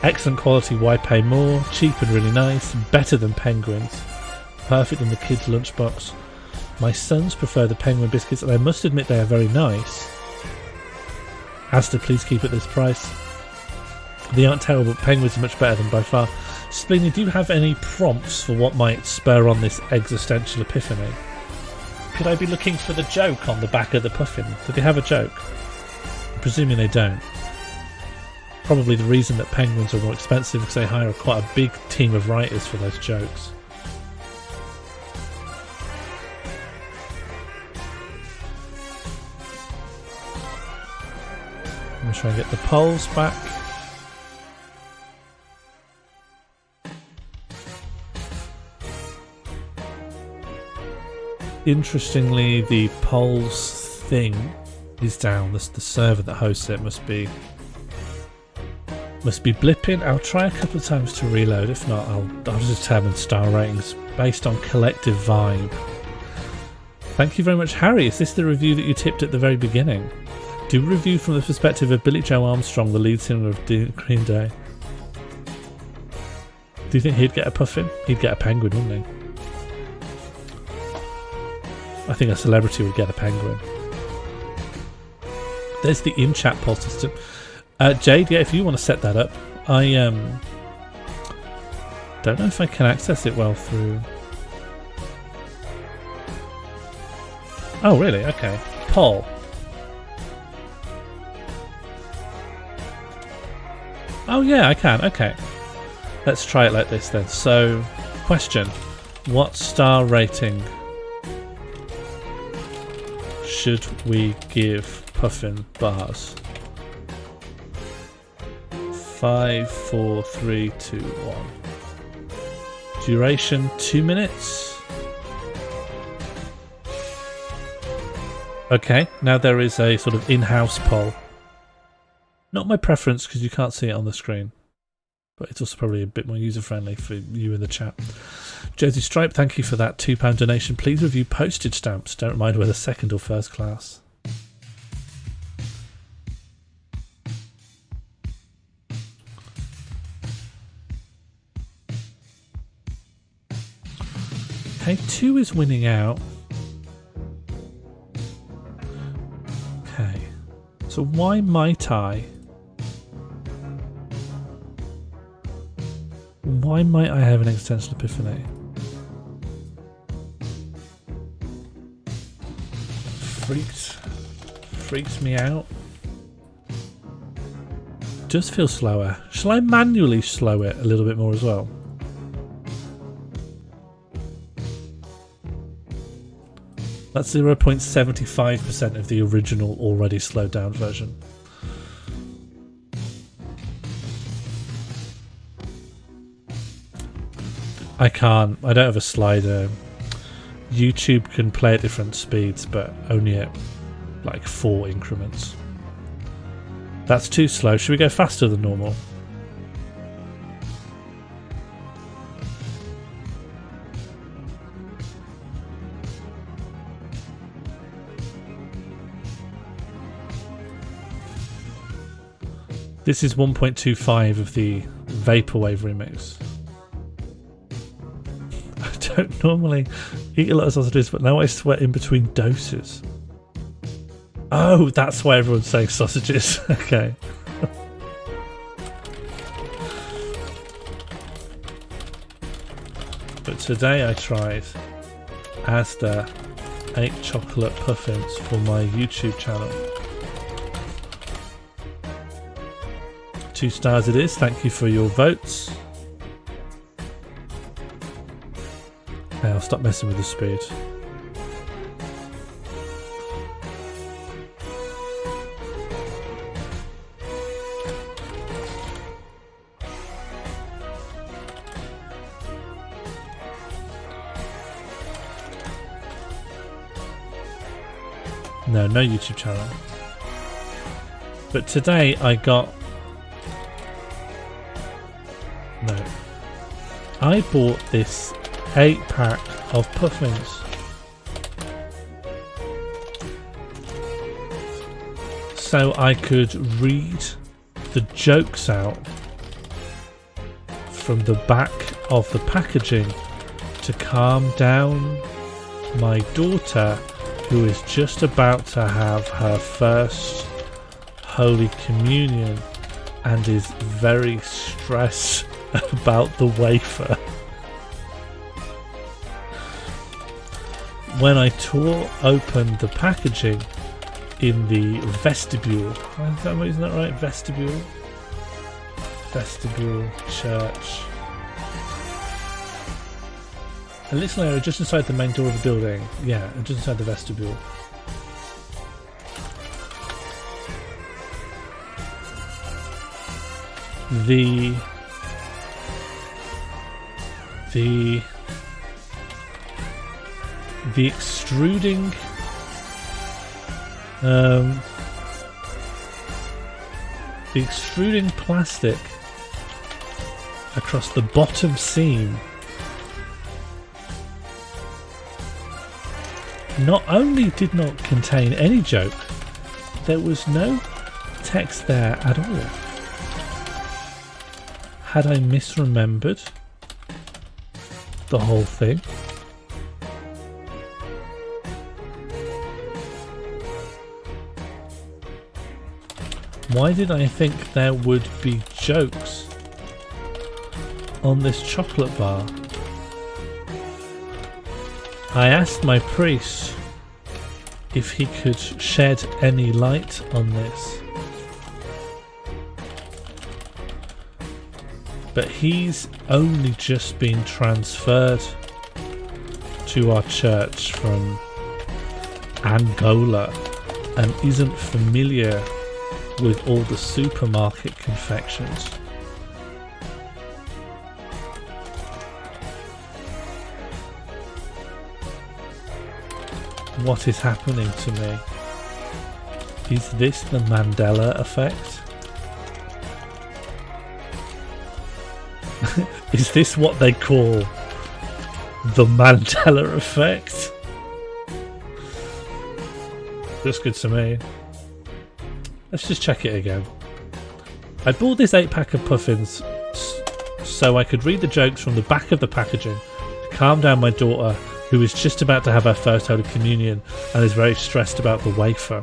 Excellent quality, why pay more? Cheap and really nice. Better than penguins. Perfect in the kids' lunchbox. My sons prefer the penguin biscuits, and I must admit they are very nice. Asda, please keep at this price. They aren't terrible, but penguins are much better than by far. Splingy, do you have any prompts for what might spur on this existential epiphany? Could I be looking for the joke on the back of the puffin? Do they have a joke? I'm presuming they don't. Probably the reason that penguins are more expensive because they hire quite a big team of writers for those jokes. I'm going to try and get the polls back. Interestingly, the polls thing is down. The server that hosts it must be blipping. I'll try a couple of times to reload. If not, I'll just determine star ratings based on collective vibe. Thank you very much, Harry. Is this the review that you tipped at the very beginning? Do a review from the perspective of Billy Joe Armstrong, the lead singer of Green Day. Do you think he'd get a puffin? He'd get a penguin, wouldn't he? I think a celebrity would get a penguin. There's the in-chat poll system. Jade, yeah, if you want to set that up. I don't know if I can access it well through... Oh, really? Okay. Poll. Oh, yeah, I can. Okay. Let's try it like this then. So, question. What star rating should we give puffin bars? 5, 4, 3, 2, 1. Duration 2 minutes. Okay, now there is a sort of in-house poll. Not my preference because you can't see it on the screen, but it's also probably a bit more user-friendly for you in the chat. Josie Stripe, thank you for that £2 donation. Please review postage stamps. Don't mind whether second or first class. Okay, 2 is winning out. Okay, so why might I? Why might I have an existential epiphany? Freaked me out. Does feel slower. Shall I manually slow it a little bit more as well? That's 0.75% of the original already slowed down version. I don't have a slider. YouTube can play at different speeds, but only at like 4 increments. That's too slow. Should we go faster than normal? This is 1.25 of the Vaporwave remix. I don't normally eat a lot of sausages, but now I sweat in between doses. Oh, that's why everyone's saying sausages. Okay. But today I tried Asda 8 chocolate puffins for my YouTube channel. 2 stars it is. Thank you for your votes. Okay, I'll stop messing with the speed. No YouTube channel. But today I got... No. I bought this 8-pack of puffins. So I could read the jokes out from the back of the packaging to calm down my daughter, who is just about to have her first Holy Communion and is very stressed about the wafer. When I tore open the packaging in the vestibule, isn't that right? Vestibule church. A little area just inside the main door of the building. Yeah, just inside the vestibule. The extruding plastic across the bottom seam not only did not contain any joke, there was no text there at all. Had I misremembered the whole thing? Why did I think there would be jokes on this chocolate bar? I asked my priest if he could shed any light on this, but he's only just been transferred to our church from Angola and isn't familiar with all the supermarket confections. What is happening to me? Is this the Mandela effect? Is this what they call the Mandela effect? Looks good to me. Let's just check it again. I bought this 8-pack of puffins so I could read the jokes from the back of the packaging to calm down my daughter, who is just about to have her first Holy Communion and is very stressed about the wafer.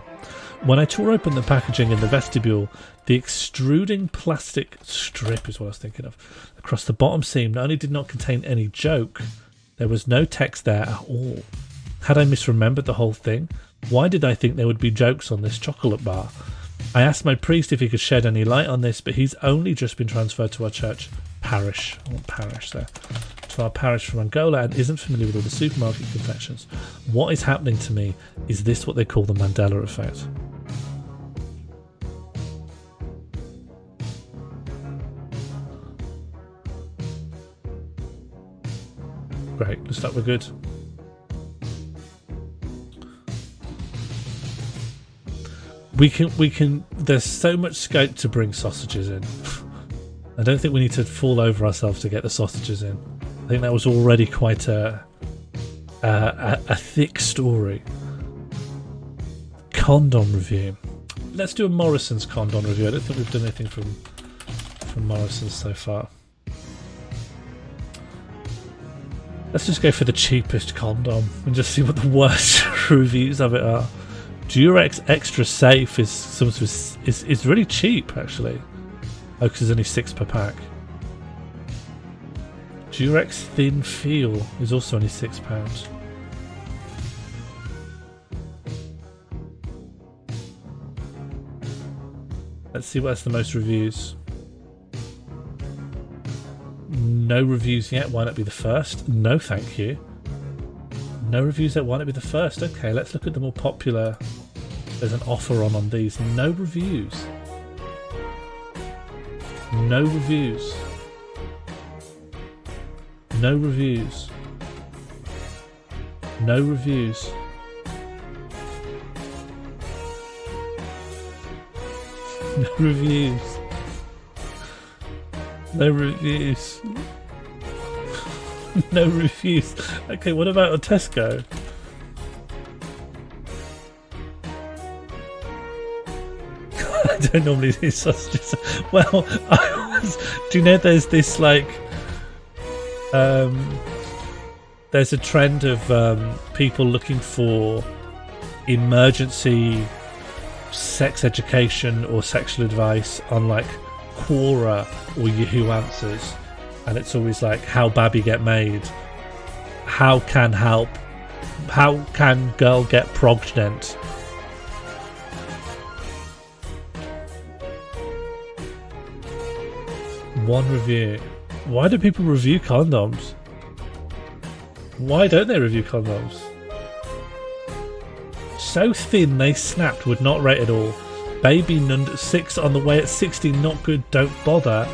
When I tore open the packaging in the vestibule, the extruding plastic strip is what I was thinking of, across the bottom seam not only did not contain any joke, there was no text there at all. Had I misremembered the whole thing? Why did I think there would be jokes on this chocolate bar? I asked my priest if he could shed any light on this, but he's only just been transferred to our church parish, to our parish from Angola, and isn't familiar with all the supermarket confections. What is happening to me? Is this what they call the Mandela effect? Great, looks like we're good. We can. There's so much scope to bring sausages in. I don't think we need to fall over ourselves to get the sausages in. I think that was already quite a thick story. Condom review. Let's do a Morrison's condom review. I don't think we've done anything from Morrison's so far. Let's just go for the cheapest condom and just see what the worst reviews of it are. Durex Extra Safe is really cheap actually. Oh, because there's only 6 per pack. Durex Thin Feel is also only £6. Let's see what's the most reviews. No reviews yet. Why not be the first? No, thank you. No reviews yet. Why not be the first? Okay, let's look at the more popular. There's an offer on these. No reviews. No reviews. No reviews. No reviews. No reviews. No reviews. No reviews. Okay, what about a Tesco? don't normally do sausages. Well, do you know there's this like there's a trend of people looking for emergency sex education or sexual advice on like Quora or Yahoo Answers, and it's always like how baby get made, how can girl get pregnant. One review. Why do people review condoms? Why don't they review condoms? So thin they snapped, would not rate at all. Baby nunned at 6 on the way at 60, not good, don't bother.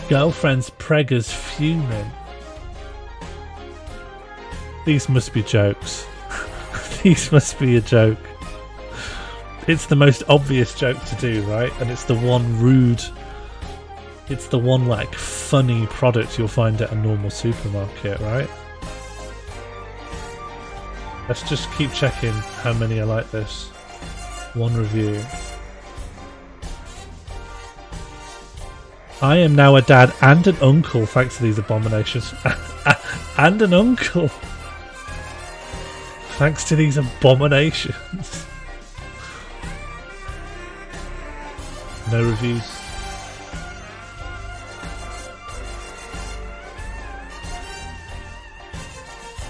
Girlfriend's preggers fuming. These must be jokes. These must be a joke. It's the most obvious joke to do, right? And it's the one rude... It's the one, like, funny product you'll find at a normal supermarket, right? Let's just keep checking how many are like this. One review. I am now a dad and an uncle thanks to these abominations. And an uncle. Thanks to these abominations. No reviews.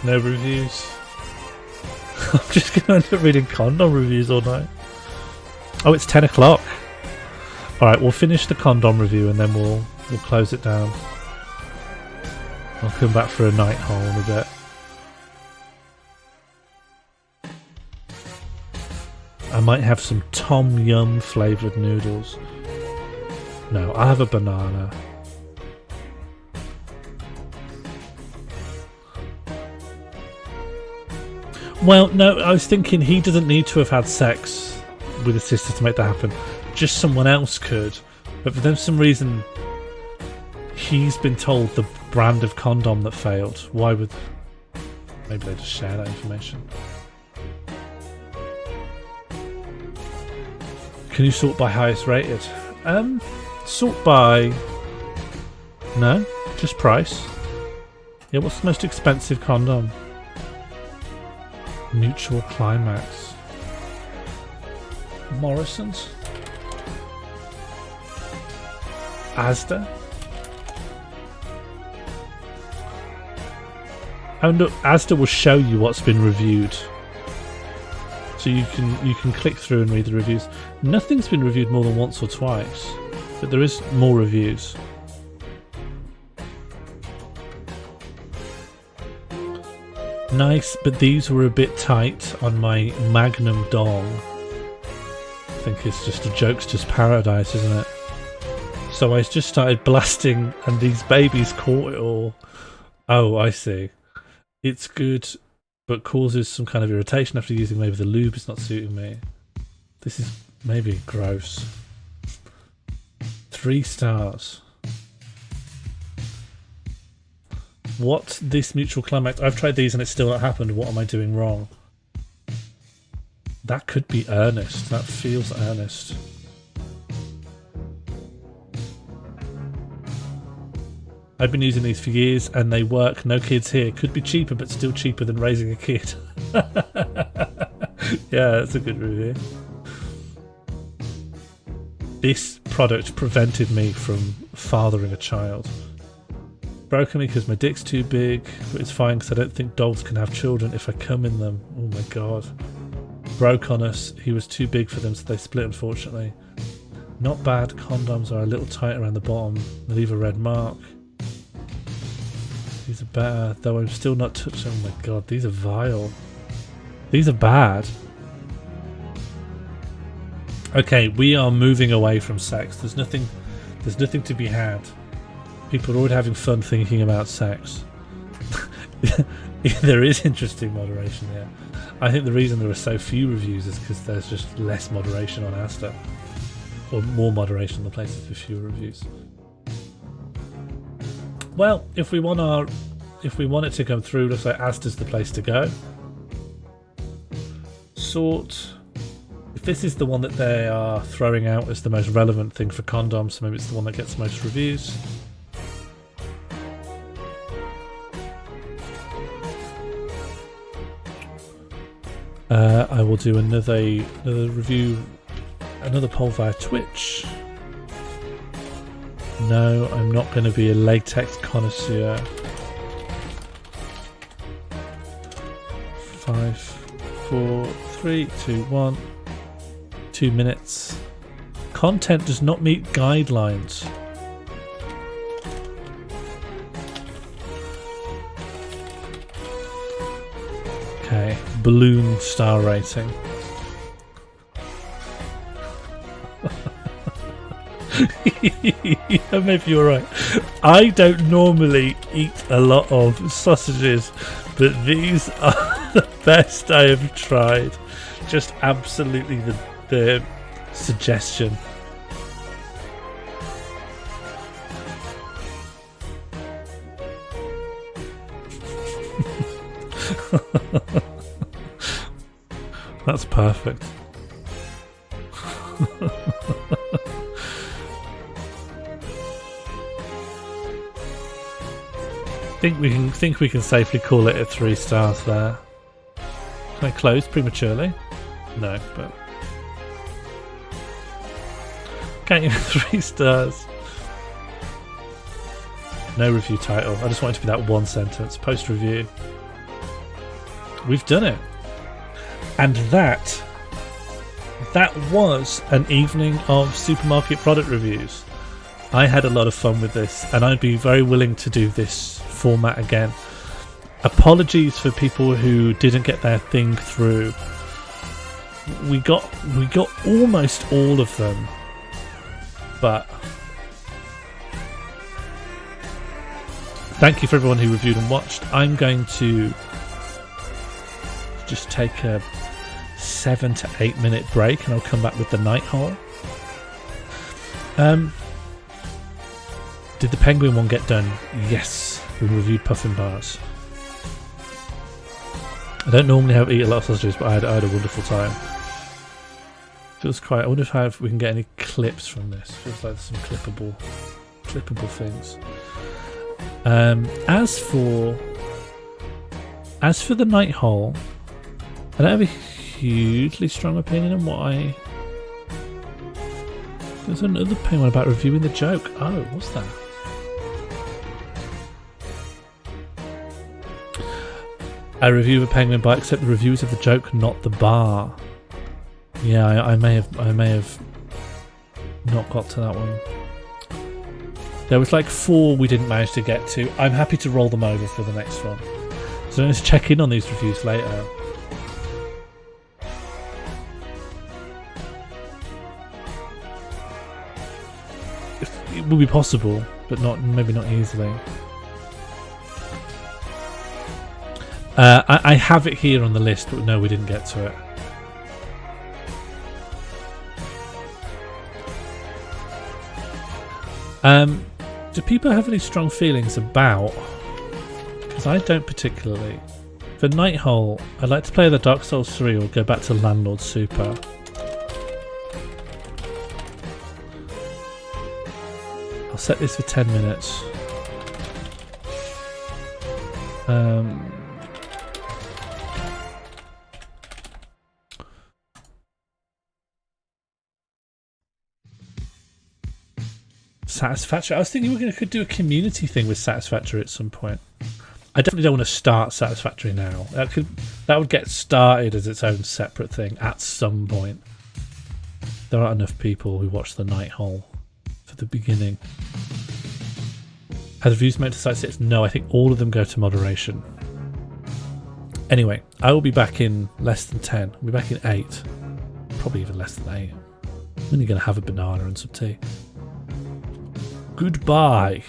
No reviews. I'm just going to end up reading condom reviews all night. Oh, it's 10 o'clock. Alright, we'll finish the condom review and then we'll close it down. I'll come back for a night haul in a bit. I might have some Tom Yum flavoured noodles. No, I have a banana. Well, no, I was thinking he doesn't need to have had sex with his sister to make that happen. Just someone else could. But for some reason, he's been told the brand of condom that failed. Why would... Maybe they just share that information. Can you sort by highest rated? Sort by... No, just price. Yeah, what's the most expensive condom? Mutual Climax. Morrison's. Asda. Oh no, Asda will show you what's been reviewed. So you can click through and read the reviews. Nothing's been reviewed more than once or twice, but there is more reviews. Nice, but these were a bit tight on my Magnum dong. I think it's just a Jokster's paradise, isn't it? So I just started blasting and these babies caught it all. Oh, I see. It's good, but causes some kind of irritation after using. Maybe the lube is not suiting me. This is maybe gross. 3 stars. What? This Mutual Climax? I've tried these and it's still not happened. What am I doing wrong? That could be earnest. That feels earnest. I've been using these for years and they work. No kids here. Could be cheaper, but still cheaper than raising a kid. Yeah, that's a good review. This product prevented me from fathering a child. Broken me because my dick's too big, but it's fine because I don't think dogs can have children if I come in them. Oh my god. Broke on us. He was too big for them, so they split, unfortunately. Not bad. Condoms are a little tight around the bottom. They leave a red mark. These are better, though I'm still not touching. Oh my god, these are vile. These are bad. Okay, we are moving away from sex. There's nothing to be had. People are already having fun thinking about sex. There is interesting moderation here. I think the reason there are so few reviews is because there's just less moderation on Asda. Or more moderation on the places with fewer reviews. Well, if we want it to come through, looks like Asda's the place to go. Sort. this is the one that they are throwing out as the most relevant thing for condoms, so maybe it's the one that gets the most reviews. I will do another review, another poll via Twitch. No, I'm not going to be a latex connoisseur. 5, 4, 3, 2, 1. 2 minutes. Content does not meet guidelines. Okay, balloon star rating. Yeah, maybe you're right. I don't normally eat a lot of sausages, but these are the best I have tried. Just absolutely the suggestion. That's perfect. Think we can safely call it a 3 stars there. Can I close prematurely? No, but can't give it 3 stars. No review title. I just want it to be that one sentence. Post review. We've done it. And that was an evening of supermarket product reviews. I had a lot of fun with this, and I'd be very willing to do this format again. Apologies for people who didn't get their thing through. We got almost all of them, but thank you for everyone who reviewed and watched. I'm going to just take a 7 to 8 minute break, and I'll come back with the night haul. Did the penguin one get done? Yes, we reviewed Puffin Bars. I don't normally eat a lot of sausages, but I had a wonderful time. Feels quite. I wonder if we can get any clips from this. Feels like there's some clippable things. As for the night haul, I don't have a hugely strong opinion on what I. There's another penguin about reviewing the joke. Oh, what's that? I review a penguin bar, except the reviews of the joke, not the bar. Yeah, I may have not got to that one. There was like 4 we didn't manage to get to. I'm happy to roll them over for the next one. So let's check in on these reviews later. It will be possible, but maybe not easily. I have it here on the list, but no, we didn't get to it. Do people have any strong feelings about? Because I don't particularly. For Night Hole, I'd like to play the Dark Souls 3 or go back to Landlord Super. I'll set this for 10 minutes. Satisfactory. I was thinking we could do a community thing with Satisfactory at some point. I definitely don't want to start Satisfactory now. That would get started as its own separate thing at some point. There aren't enough people who watch the Night Hole for the beginning. Have the views made to Site 6? No, I think all of them go to moderation. Anyway, I will be back in less than 10. I'll be back in 8. Probably even less than 8. I'm only going to have a banana and some tea. Goodbye.